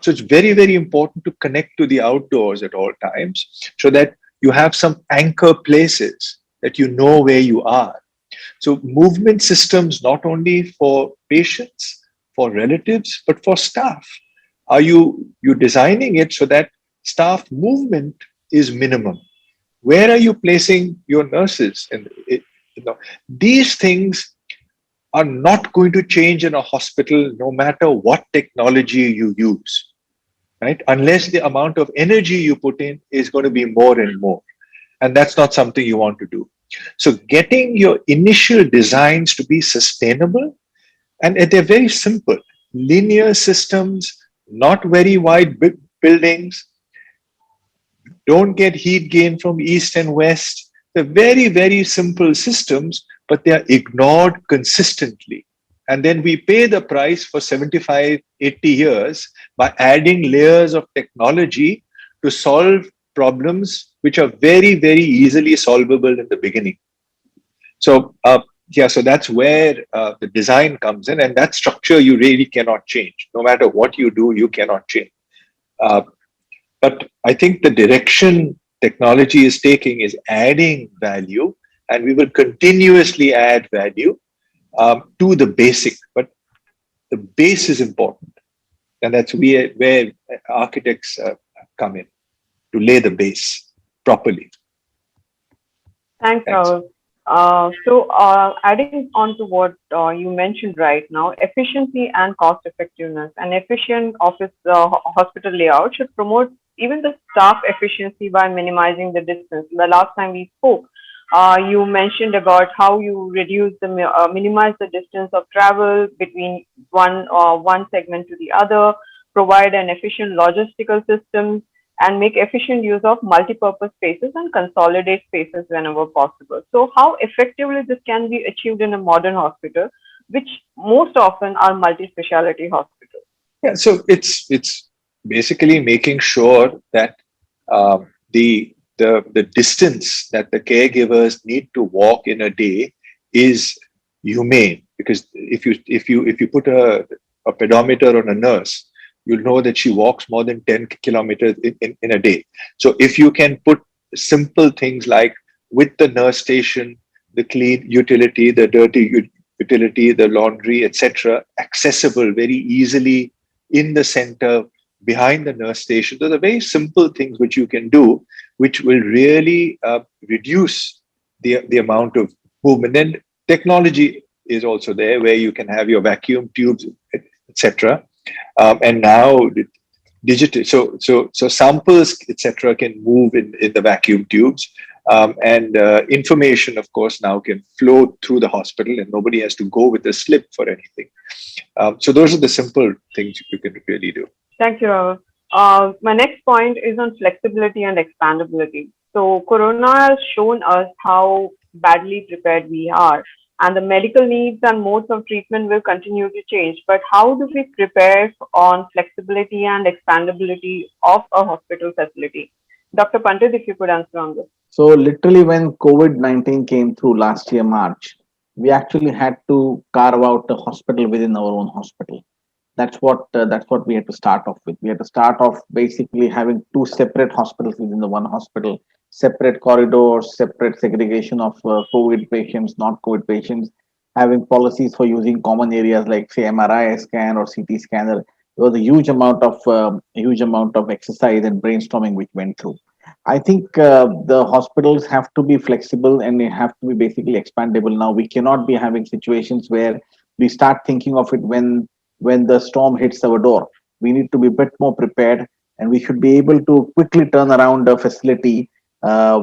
So it's very, very important to connect to the outdoors at all times, so that you have some anchor places that you know where you are. So movement systems, not only for patients, for relatives, but for staff. Are you designing it so that staff movement is minimum? Where are you placing your nurses? And these things are not going to change in a hospital, no matter what technology you use, right? Unless the amount of energy you put in is going to be more and more. And that's not something you want to do. So getting your initial designs to be sustainable, and they're very simple, linear systems, not very wide buildings, Don't get heat gain from east and west. They're very, very simple systems, but they are ignored consistently. And then we pay the price for 75, 80 years by adding layers of technology to solve problems which are very, very easily solvable in the beginning. So, so that's where the design comes in, and that structure you really cannot change. No matter what you do, you cannot change. But I think the direction technology is taking is adding value, and we will continuously add value to the basic. But the base is important, and that's where architects come in to lay the base properly. Thanks, Rahul. Adding on to what you mentioned right now, efficiency and cost effectiveness. An efficient office hospital layout should promote even the staff efficiency by minimizing the distance. The last time we spoke, you mentioned about how you minimize the distance of travel between one segment to the other, provide an efficient logistical system, and make efficient use of multi-purpose spaces and consolidate spaces whenever possible. So how effectively this can be achieved in a modern hospital, which most often are multi-speciality hospitals? Yeah, so it's basically making sure that the distance that the caregivers need to walk in a day is humane. Because if you put a pedometer on a nurse, you'll know that she walks more than 10 kilometers in a day. So if you can put simple things like with the nurse station, the clean utility, the dirty utility, the laundry, etc., accessible very easily in the center behind the nurse station. Those are very simple things which you can do, which will really reduce the amount of movement. And technology is also there where you can have your vacuum tubes, etc. And now digital, so samples, etc., can move in the vacuum tubes, and information, of course, now can flow through the hospital, and nobody has to go with a slip for anything. So those are the simple things you can really do. Thank you, Rahul. My next point is on flexibility and expandability. So Corona has shown us how badly prepared we are, and the medical needs and modes of treatment will continue to change. But how do we prepare on flexibility and expandability of a hospital facility? Dr. Pandit, if you could answer on this. So literally when COVID-19 came through last year, March, we actually had to carve out a hospital within our own hospital. That's what we had to start off with. We had to start off basically having two separate hospitals within the one hospital, separate corridors, separate segregation of COVID patients, not COVID patients, having policies for using common areas like say MRI scan or CT scanner. There was a huge amount of exercise and brainstorming which went through. I think the hospitals have to be flexible and they have to be basically expandable. Now we cannot be having situations where we start thinking of it when the storm hits our door. We need to be a bit more prepared, and we should be able to quickly turn around a facility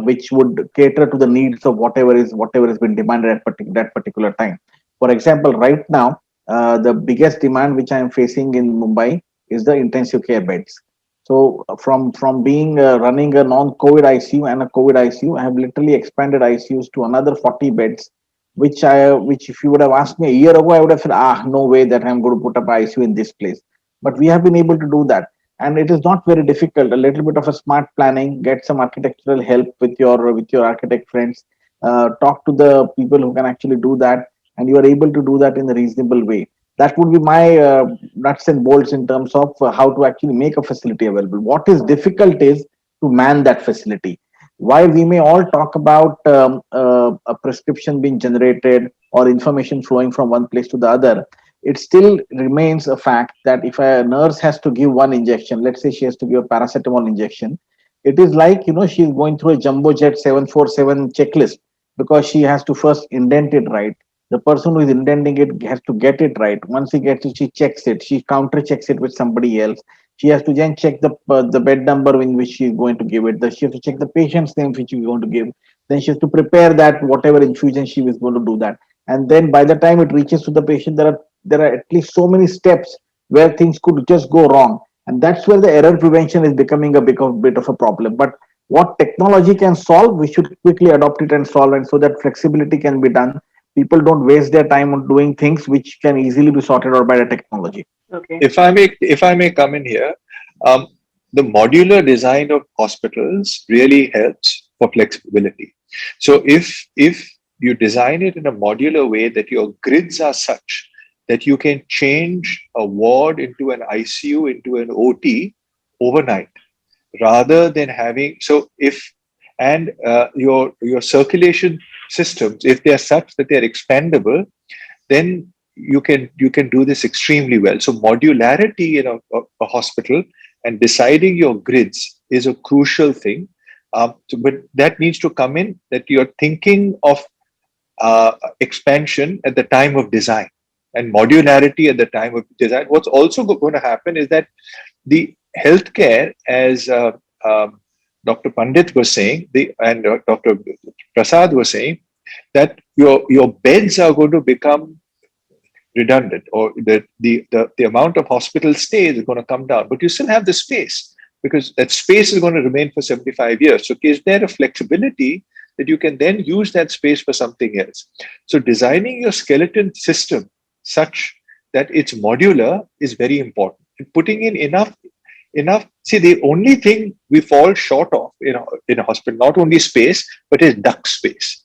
which would cater to the needs of whatever has been demanded at that particular time. For example, right now, the biggest demand which I am facing in Mumbai is the intensive care beds. So from being running a non-COVID ICU and a COVID ICU, I have literally expanded ICUs to another 40 beds, which if you would have asked me a year ago, I would have said, no way that I'm going to put up ICU in this place. But we have been able to do that. And it is not very difficult. A little bit of a smart planning, get some architectural help with your architect friends, talk to the people who can actually do that, and you are able to do that in a reasonable way. That would be my nuts and bolts in terms of how to actually make a facility available. What is difficult is to man that facility. While we may all talk about a prescription being generated or information flowing from one place to the other, it still remains a fact that if a nurse has to give one injection, let's say she has to give a paracetamol injection, it is like, she's going through a jumbo jet 747 checklist, because she has to first indent it right. The person who is indenting it has to get it right. Once he gets it, she checks it. She counter checks it with somebody else. She has to then check the bed number in which she is going to give it. She has to check the patient's name which she is going to give. Then she has to prepare that whatever infusion she is going to do that. And then by the time it reaches to the patient, there are at least so many steps where things could just go wrong. And that's where the error prevention is becoming a bit of a problem. But What technology can solve, we should quickly adopt it and solve, and so that flexibility can be done. People don't waste their time on doing things which can easily be sorted out by the technology. Okay. If I may come in here, um, the modular design of hospitals really helps for flexibility. So if you design it in a modular way that your grids are such that you can change a ward into an ICU into an OT overnight, rather than having so if and your circulation systems, if they are such that they are expandable, then you can do this extremely well. So modularity in a hospital and deciding your grids is a crucial thing. But that needs to come in that you're thinking of expansion at the time of design and modularity at the time of design. What's also going to happen is that the healthcare, as Dr. Pandit was saying, and Dr. Prasad was saying, that your beds are going to become redundant, or the amount of hospital stays is going to come down, but you still have the space because that space is going to remain for 75 years. So is there a flexibility that you can then use that space for something else? So designing your skeleton system such that it's modular is very important. And putting in enough. See, the only thing we fall short of in a hospital, not only space, but is duct space.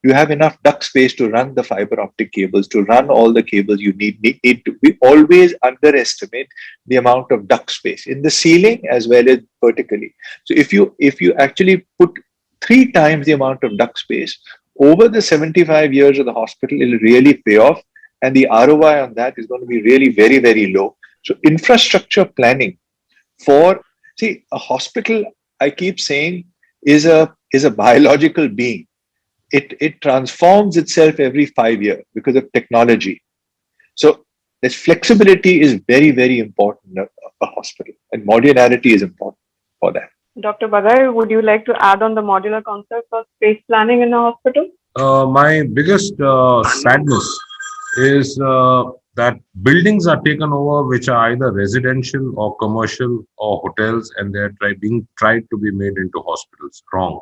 You have enough duct space to run the fiber optic cables, to run all the cables you need to. We always underestimate the amount of duct space in the ceiling as well as vertically. So if you actually put 3 times the amount of duct space over the 75 years of the hospital, it'll really pay off. And the ROI on that is going to be really very, very low. So infrastructure planning for, see, a hospital, I keep saying, is a biological being. It transforms itself every 5 years because of technology. So this flexibility is very, very important in a hospital, and modularity is important for that. Dr. Bagai, would you like to add on the modular concept of space planning in a hospital? My biggest sadness is that buildings are taken over which are either residential or commercial or hotels, and they're being tried to be made into hospitals. Wrong.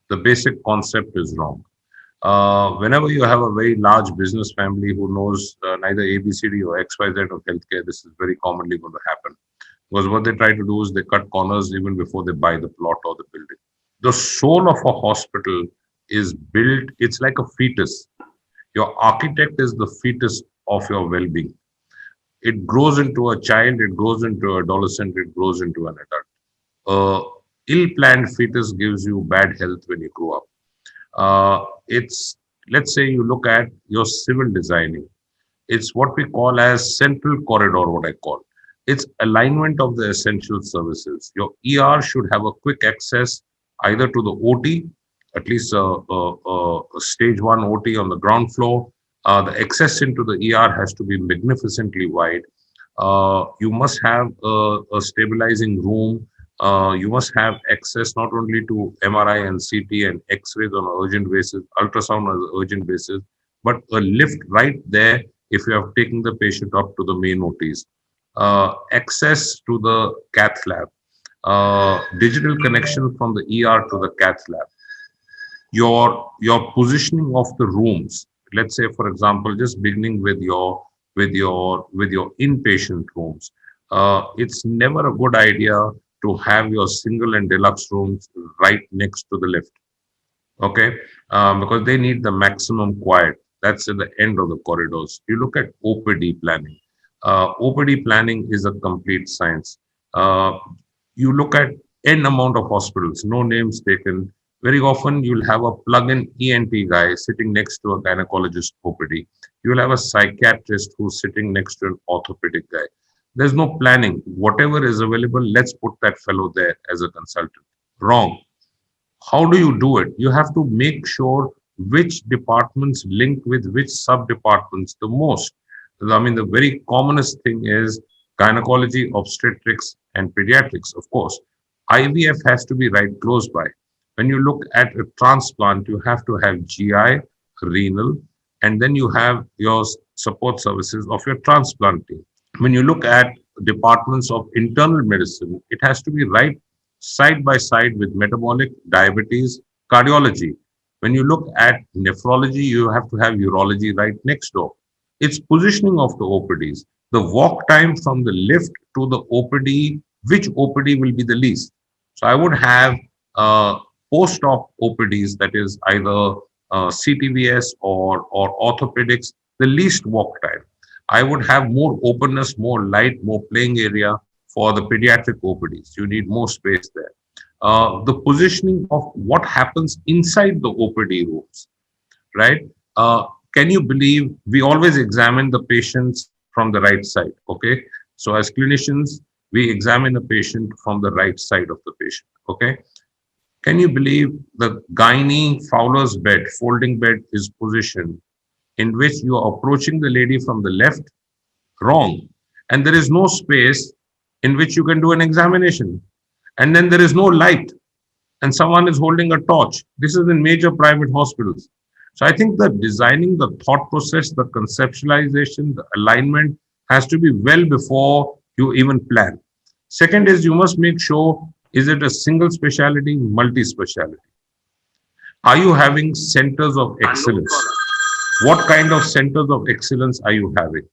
The basic concept is wrong. Whenever you have a very large business family who knows neither ABCD or XYZ of healthcare, this is very commonly going to happen. Because what they try to do is they cut corners even before they buy the plot or the building. The soul of a hospital is built, it's like a fetus. Your architect is the fetus of your well-being. It grows into a child, it grows into an adolescent, it grows into an adult. Ill-planned fetus gives you bad health when you grow up. Let's say you look at your civil designing. It's what we call as central corridor, what I call. It's alignment of the essential services. Your ER should have a quick access either to the OT, at least a stage 1 OT on the ground floor. The access into the ER has to be magnificently wide. You must have a stabilizing room. You must have access not only to MRI and CT and X-rays on an urgent basis, ultrasound on an urgent basis, but a lift right there if you have taken the patient up to the main OTs. Access to the cath lab, digital connection from the ER to the cath lab. Your positioning of the rooms. Let's say, for example, just beginning with your inpatient rooms. It's never a good idea to have your single and deluxe rooms right next to the lift. Okay, because they need the maximum quiet. That's at the end of the corridors. You look at OPD planning. OPD planning is a complete science. You look at n amount of hospitals, no names taken. Very often you'll have a plug-in ENT guy sitting next to a gynecologist OPD. You'll have a psychiatrist who's sitting next to an orthopedic guy. There's no planning. Whatever is available, let's put that fellow there as a consultant. Wrong. How do you do it? You have to make sure which departments link with which sub-departments the most. I mean, the very commonest thing is gynecology, obstetrics, and pediatrics, of course. IVF has to be right close by. When you look at a transplant, you have to have GI, renal, and then you have your support services of your transplant team. When you look at departments of internal medicine, it has to be right side by side with metabolic, diabetes, cardiology. When you look at nephrology, you have to have urology right next door. It's positioning of the OPDs, the walk time from the lift to the OPD, which OPD will be the least. So I would have post-op OPDs, that is either CTVS or orthopedics, the least walk time. I would have more openness, more light, more playing area for the pediatric OPDs. You need more space there. The positioning of what happens inside the OPD rooms, right? Can you believe we always examine the patients from the right side? Okay. So as clinicians, we examine a patient from the right side of the patient. Okay. Can you believe the gynae Fowler's bed, folding bed is positioned in which you are approaching the lady from the left? Wrong. And there is no space in which you can do an examination. And then there is no light and someone is holding a torch. This is in major private hospitals. So I think the designing, the thought process, the conceptualization, the alignment has to be well before you even plan. Second is you must make sure, is it a single specialty, multi-specialty? Are you having centers of excellence? What kind of centers of excellence are you having?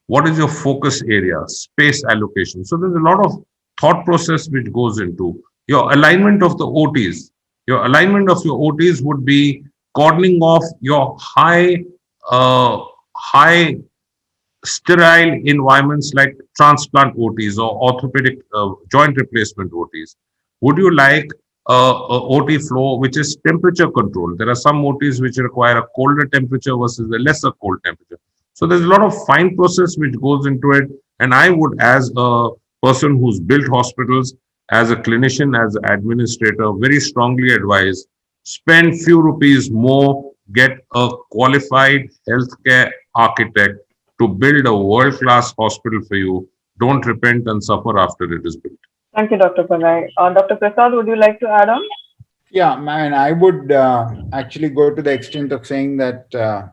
What is your focus area, space allocation? So there's a lot of thought process which goes into your alignment of the OTs. Your alignment of your OTs would be cordoning off your high sterile environments like transplant OTs or orthopedic joint replacement OTs. Would you like a OT flow which is temperature controlled? There are some OTs which require a colder temperature versus a lesser cold temperature. So there's a lot of fine process which goes into it. And I would, as a person who's built hospitals, as a clinician, as an administrator, very strongly advise, spend few rupees more, get a qualified healthcare architect to build a world-class hospital for you. Don't repent and suffer after it is built. Thank you, Dr. Bagai. Dr. Prasad, would you like to add on? Yeah, man, I would actually go to the extent of saying that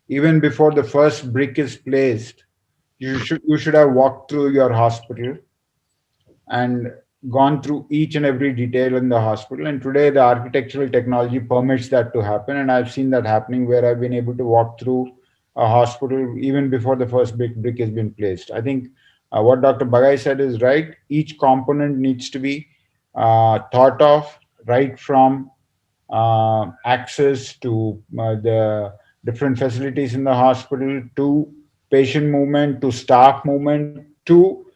even before the first brick is placed, you should have walked through your hospital and gone through each and every detail in the hospital. And today the architectural technology permits that to happen. And I've seen that happening where I've been able to walk through a hospital even before the first brick has been placed. I think what Dr. Bagai said is right. Each component needs to be thought of, right from access to the different facilities in the hospital, to patient movement, to staff movement, to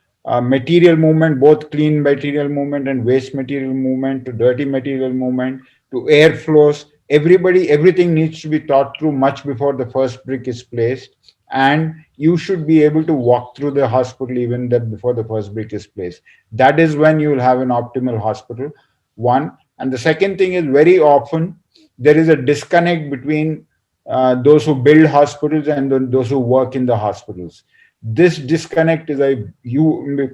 material movement, both clean material movement and waste material movement, to dirty material movement, to airflows. Everything needs to be thought through much before the first brick is placed. And you should be able to walk through the hospital even that before the first brick is placed. That is when you will have an optimal hospital. One. And the second thing is, very often there is a disconnect between those who build hospitals and those who work in the hospitals. This disconnect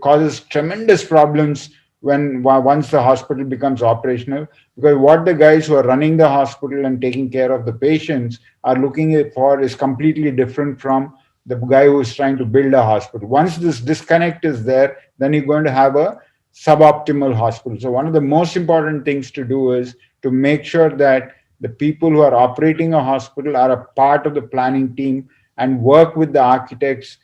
causes tremendous problems once the hospital becomes operational, because what the guys who are running the hospital and taking care of the patients are looking for is completely different from the guy who is trying to build a hospital. Once this disconnect is there, then you're going to have a suboptimal hospital. So one of the most important things to do is to make sure that the people who are operating a hospital are a part of the planning team and work with the architects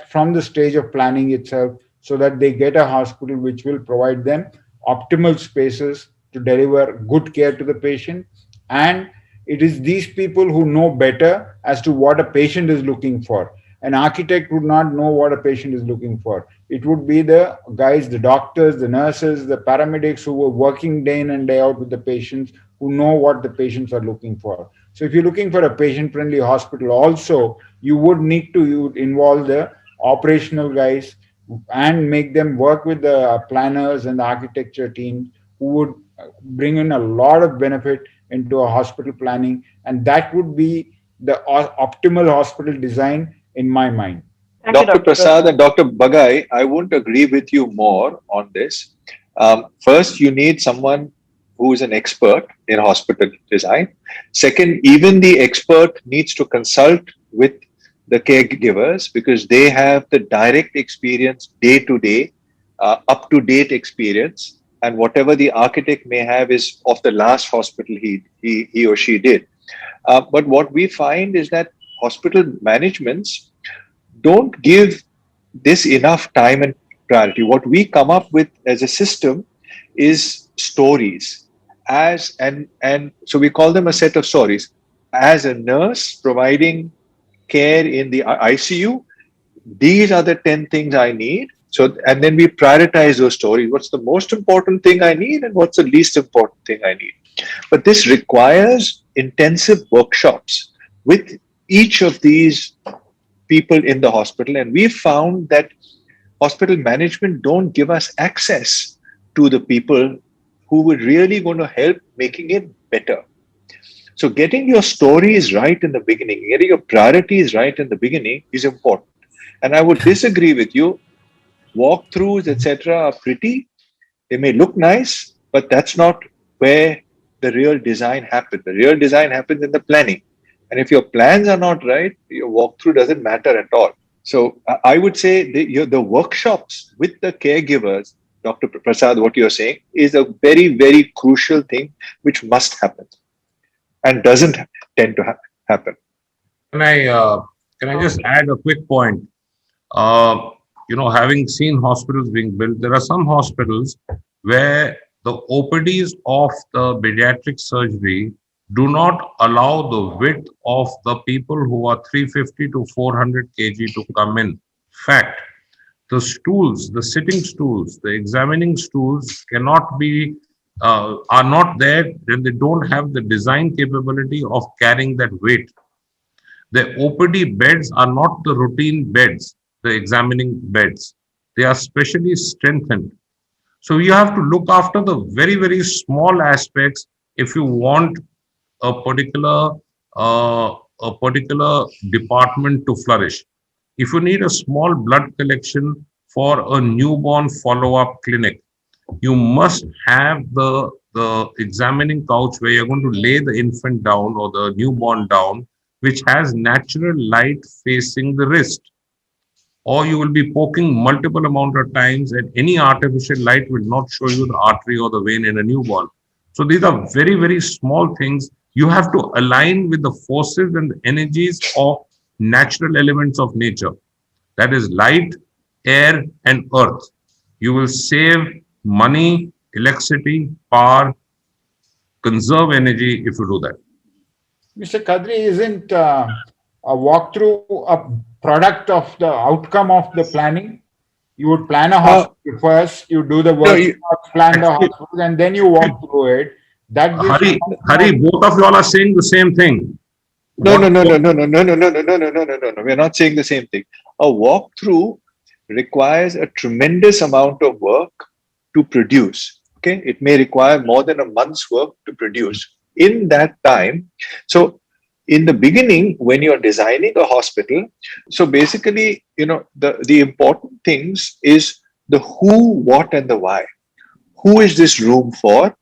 from the stage of planning itself, so that they get a hospital which will provide them optimal spaces to deliver good care to the patient. And it is these people who know better as to what a patient is looking for. An architect would not know what a patient is looking for. It would be the guys, the doctors, the nurses, the paramedics who were working day in and day out with the patients, who know what the patients are looking for. So if you're looking for a patient-friendly hospital also, you would need to involve the operational guys and make them work with the planners and the architecture team, who would bring in a lot of benefit into a hospital planning. And that would be the optimal hospital design in my mind. Dr. Prasad and Dr. Bagai, I won't agree with you more on this. First, you need someone who is an expert in hospital design. Second, even the expert needs to consult with the caregivers, because they have the direct experience, day to day, up to date experience and whatever the architect may have is of the last hospital he or she did. But what we find is that hospital managements don't give this enough time and priority. What we come up with as a system is stories, and so we call them a set of stories. As a nurse providing care in the ICU, these are the 10 things I need. So, and then we prioritize those stories. What's the most important thing I need, and what's the least important thing I need? But this requires intensive workshops with each of these people in the hospital. And we found that hospital management don't give us access to the people who were really going to help making it better. So getting your stories right in the beginning, getting your priorities right in the beginning is important. And I would disagree with you. Walkthroughs, etc., are pretty. They may look nice, but that's not where the real design happens. The real design happens in the planning. And if your plans are not right, your walkthrough doesn't matter at all. So I would say the workshops with the caregivers, Dr. Prasad, what you're saying is a very, very crucial thing which must happen and doesn't tend to happen. Can I just add a quick point? Having seen hospitals being built, there are some hospitals where the OPDs of the pediatric surgery do not allow the width of the people who are 350 to 400 kg to come in. Fact, the stools, the sitting stools, the examining stools cannot be, are not there, then they don't have the design capability of carrying that weight. The OPD beds are not the routine beds, the examining beds. They are specially strengthened. So you have to look after the very, very small aspects if you want a particular department to flourish. If you need a small blood collection for a newborn follow-up clinic, you must have the examining couch where you're going to lay the infant down or the newborn down, which has natural light facing the wrist. Or you will be poking multiple amount of times, and any artificial light will not show you the artery or the vein in a newborn. So these are very, very small things. You have to align with the forces and the energies of natural elements of nature. That is light, air, and earth. You will save money, electricity, power, conserve energy if you do that. Mr. Kadri, isn't a walkthrough a product of the outcome of the planning? You would plan a hospital first, you do the work, plan the hospital, and then you walk through it. That gives Hari, both of you all are saying the same thing. No. We're not saying the same thing. A walkthrough requires a tremendous amount of work to produce. Okay, it may require more than a month's work to produce. In that time, so in the beginning, when you're designing a hospital, so basically, the important things is the who, what, and the why. Who is this room for?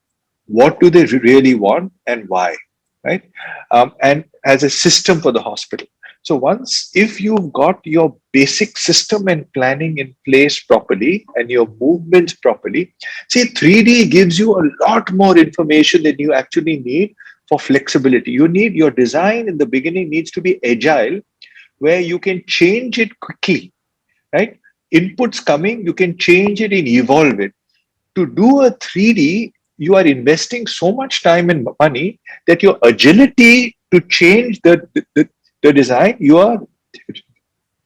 What do they really want, and why? Right? And as a system for the hospital. So if you've got your basic system and planning in place properly and your movements properly, see, 3D gives you a lot more information than you actually need for flexibility. Your design in the beginning needs to be agile, where you can change it quickly, right? Inputs coming, you can change it and evolve it. To do a 3D, you are investing so much time and money that your agility to change the design, you are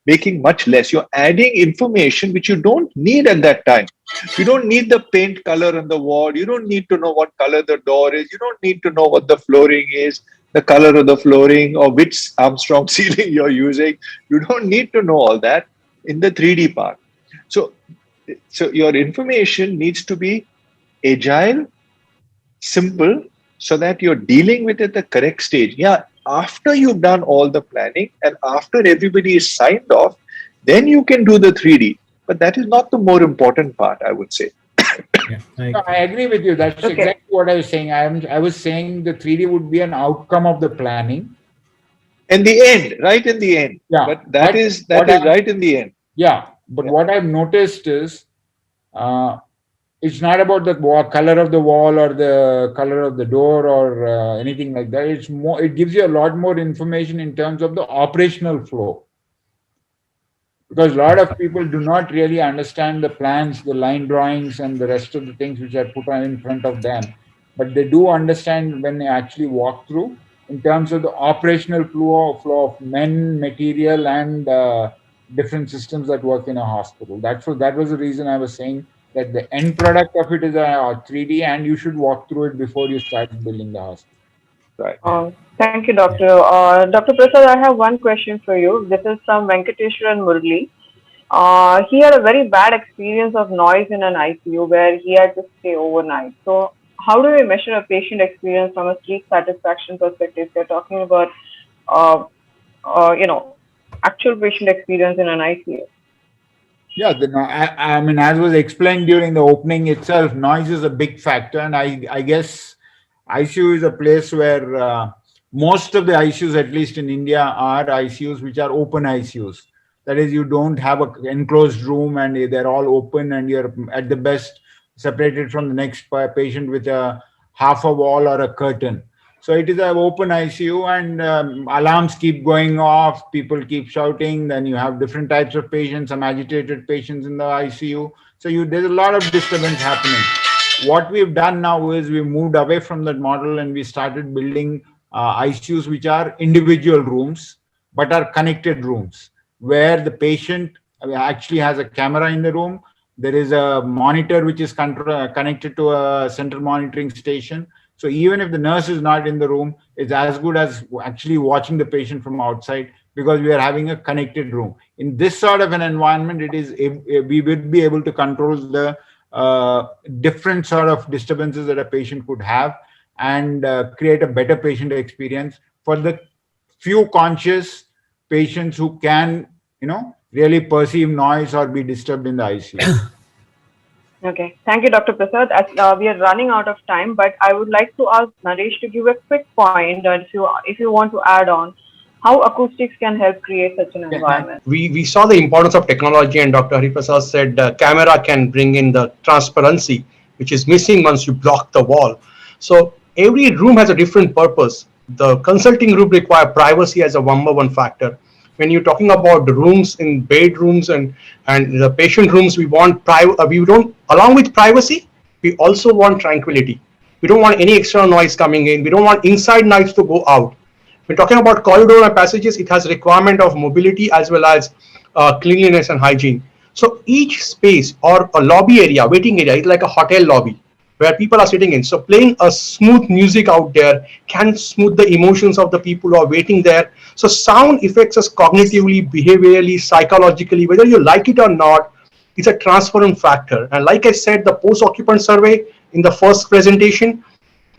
making much less. You're adding information which you don't need at that time. You don't need the paint color on the wall. You don't need to know what color the door is. You don't need to know what the flooring is, the color of the flooring, or which Armstrong ceiling you're using. You don't need to know all that in the 3D part. So your information needs to be agile, simple, so that you're dealing with it at the correct stage. Yeah, after you've done all the planning and after everybody is signed off, then you can do the 3D. But that is not the more important part, I would say. I agree with you. That's exactly what I was saying. I was saying the 3D would be an outcome of the planning. In the end, right in the end. Yeah. But that is right in the end. Yeah. But what I've noticed is it's not about the color of the wall or the color of the door or anything like that. It's more, it gives you a lot more information in terms of the operational flow, because a lot of people do not really understand the plans, the line drawings, and the rest of the things which are put on in front of them. But they do understand when they actually walk through in terms of the operational flow of men, material, and different systems that work in a hospital. That was the reason I was saying that the end product of it is a 3D, and you should walk through it before you start building the hospital. Right. Thank you, Doctor. Dr. Prasad, I have one question for you. This is from Venkateshwar and Murli. He had a very bad experience of noise in an ICU where he had to stay overnight. So, how do we measure a patient experience from a sleep satisfaction perspective? We're talking about, uh, you know, actual patient experience in an ICU. Yeah, I mean, as was explained during the opening itself, noise is a big factor, and I guess ICU is a place where most of the ICUs, at least in India, are ICUs which are open ICUs. That is, you don't have a enclosed room, and they're all open, and you're at the best separated from the next patient with a half a wall or a curtain. So it is an open ICU, and alarms keep going off. People keep shouting. Then you have different types of patients, some agitated patients in the ICU. So there's a lot of disturbance happening. What we've done now is we moved away from that model, and we started building ICUs which are individual rooms but are connected rooms, where the patient actually has a camera in the room. There is a monitor which is connected to a central monitoring station. So even if the nurse is not in the room, it's as good as actually watching the patient from outside, because we are having a connected room. In this sort of an environment, we would be able to control the different sort of disturbances that a patient could have, and create a better patient experience for the few conscious patients who can, really perceive noise or be disturbed in the ICU. Okay, thank you, Dr. Prasad. As we are running out of time, but I would like to ask Naresh to give a quick point, if you want to add on how acoustics can help create such an environment. We saw the importance of technology, and Dr. Hariprasad said camera can bring in the transparency, which is missing once you block the wall. So every room has a different purpose. The consulting room require privacy as a number one factor. When you're talking about the rooms in bedrooms and the patient rooms, we want we don't, along with privacy, we also want tranquility. We don't want any external noise coming in. We don't want inside noise to go out. When talking about corridor and passages, it has requirement of mobility as well as cleanliness and hygiene. So each space or a lobby area, waiting area, is like a hotel lobby where people are sitting in. So playing a smooth music out there can smooth the emotions of the people who are waiting there. So sound affects us cognitively, behaviorally, psychologically, whether you like it or not. It's a transference factor. And like I said, the post-occupant survey in the first presentation,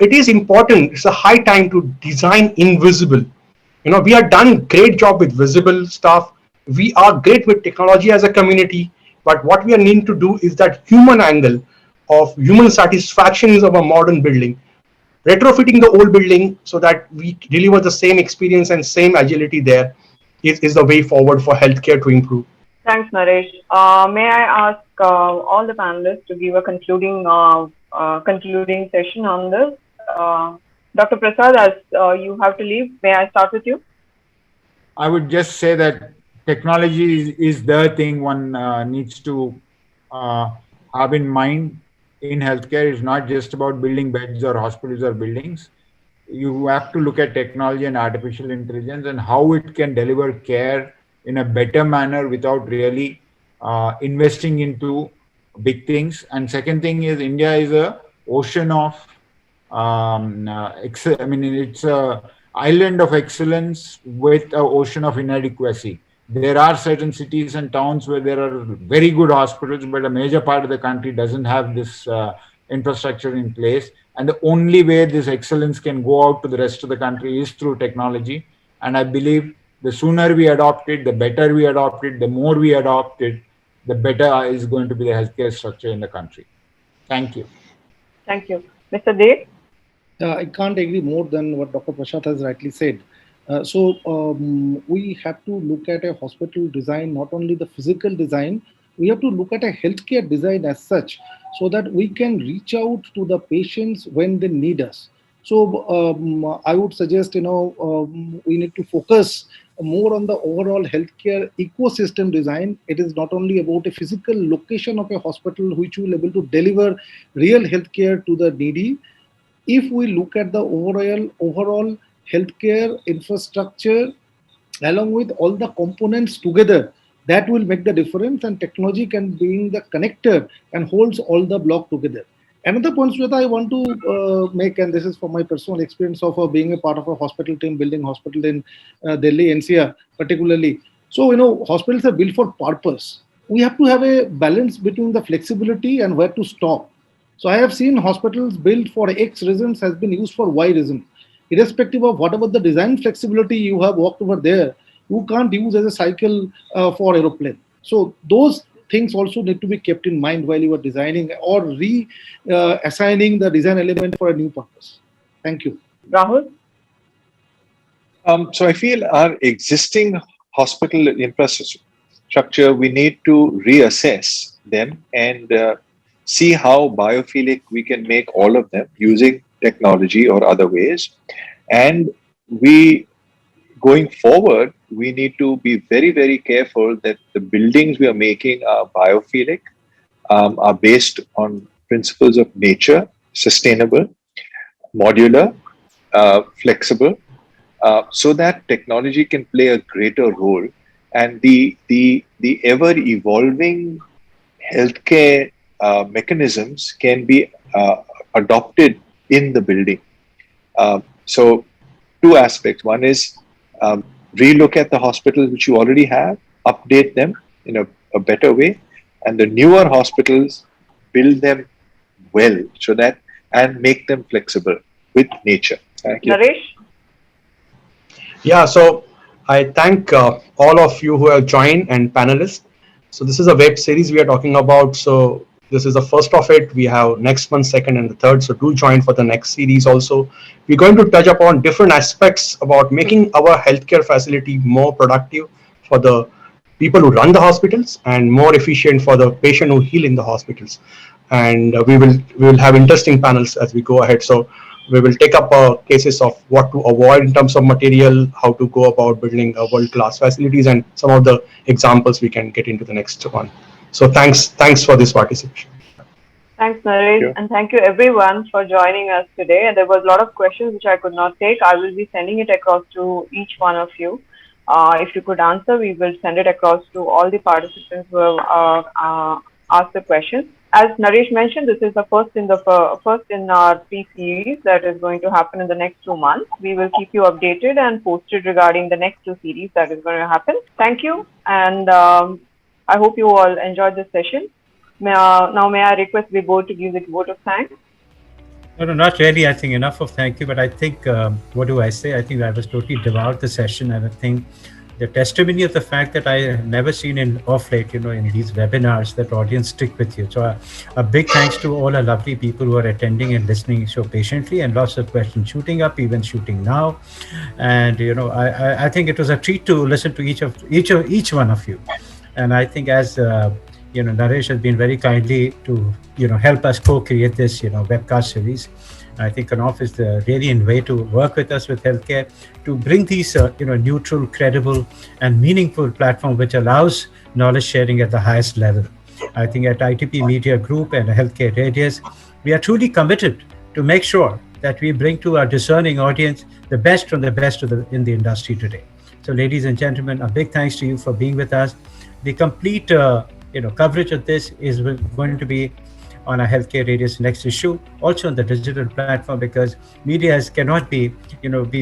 it is important. It's a high time to design invisible. We are done great job with visible stuff. We are great with technology as a community, but what we are needing to do is that human angle of human satisfaction of a modern building, retrofitting the old building so that we deliver the same experience and same agility there is the way forward for healthcare to improve. Thanks, Naresh. May I ask all the panelists to give a concluding session on this? Dr. Prasad, as you have to leave, may I start with you? I would just say that technology is the thing one needs to have in mind in healthcare. It's not just about building beds or hospitals or buildings. You have to look at technology and artificial intelligence and how it can deliver care in a better manner without really investing into big things. And second thing is, India is a ocean of it's a island of excellence with an ocean of inadequacy. There are certain cities and towns where there are very good hospitals, but a major part of the country doesn't have this infrastructure in place. And the only way this excellence can go out to the rest of the country is through technology. And I believe the sooner we adopt it, the better we adopt it, the more we adopt it, the better is going to be the healthcare structure in the country. Thank you. Thank you. Mr. Dev? I can't agree more than what Dr. Prasad has rightly said. We have to look at a hospital design, not only the physical design, we have to look at a healthcare design as such, so that we can reach out to the patients when they need us. So I would suggest, we need to focus more on the overall healthcare ecosystem design. It is not only about a physical location of a hospital which will be able to deliver real healthcare to the needy. If we look at the overall healthcare infrastructure along with all the components together, that will make the difference, and technology can being the connector and holds all the block together. Another point that I want to make, and this is from my personal experience of being a part of a hospital team, building hospital in Delhi, NCR particularly. So, hospitals are built for purpose. We have to have a balance between the flexibility and where to stop. So I have seen hospitals built for X reasons has been used for Y reason. Irrespective of whatever the design flexibility you have walked over there, you can't use as a cycle for aeroplane. So those things also need to be kept in mind while you are designing or assigning the design element for a new purpose. Thank you. Rahul? So I feel our existing hospital infrastructure, we need to reassess them and see how biophilic we can make all of them using technology or other ways. And going forward, we need to be very, very careful that the buildings we are making are biophilic, are based on principles of nature, sustainable, modular, flexible, so that technology can play a greater role. And the ever evolving healthcare mechanisms can be adopted in the building. So two aspects. One is relook at the hospitals which you already have, update them in a better way, and the newer hospitals, build them well so that and make them flexible with nature. Thank you. Naresh? Yeah, so I thank all of you who have joined and panelists. So this is a web series we are talking about. So this is the first of it. We have next month, second and the third. So do join for the next series also. We're going to touch upon different aspects about making our healthcare facility more productive for the people who run the hospitals and more efficient for the patient who heal in the hospitals. And we will have interesting panels as we go ahead. So we will take up cases of what to avoid in terms of material, how to go about building world-class facilities, and some of the examples we can get into the next one. So thanks for this participation. Thanks, Naresh, and thank you everyone for joining us today. And there was a lot of questions which I could not take. I will be sending it across to each one of you. If you could answer, we will send it across to all the participants who have asked the questions. As Naresh mentioned, this is the first in our 3 series that is going to happen in the next 2 months. We will keep you updated and posted regarding the next 2 series that is going to happen. Thank you, and I hope you all enjoyed this session. Now may I request Vibhu to give the vote of thanks? No, not really. I think enough of thank you, but I think, what do I say? I think I was totally devoured the session, and I think the testimony of the fact that I have never seen of late, in these webinars, that audience stick with you. So a big thanks to all our lovely people who are attending and listening so patiently, and lots of questions shooting up, even shooting now. And I think it was a treat to listen to each one of you. And I think as Naresh has been very kindly to help us co-create this webcast series. I think Knauf is the brilliant way to work with us with healthcare to bring these neutral, credible, and meaningful platform which allows knowledge sharing at the highest level. I think at ITP Media Group and Healthcare Radius, we are truly committed to make sure that we bring to our discerning audience the best from the best in the industry today. So, ladies and gentlemen, a big thanks to you for being with us. The complete coverage of this is going to be on our Healthcare Radius next issue, also on the digital platform, because media cannot be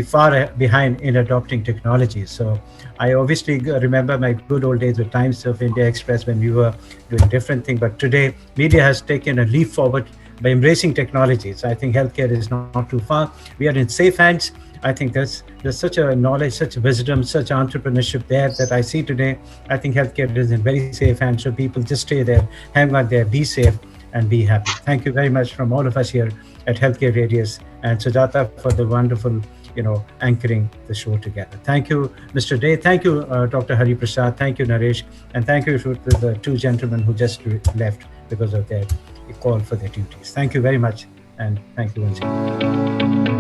far behind in adopting technology. So I obviously remember my good old days with Times of India Express when we were doing different things, but today media has taken a leap forward by embracing technology. So I think healthcare is not too far. We are in safe hands. I think there's such a knowledge, such wisdom, such entrepreneurship there that I see today. I think healthcare is in very safe hands. So people just stay there, hang on there, be safe, and be happy. Thank you very much from all of us here at Healthcare Radius, and Sujata for the wonderful, anchoring the show together. Thank you, Mr. Day. Thank you, Dr. Hari Prasad. Thank you, Naresh. And thank you to the 2 gentlemen who just left because of their call for their duties. Thank you very much, and thank you once again.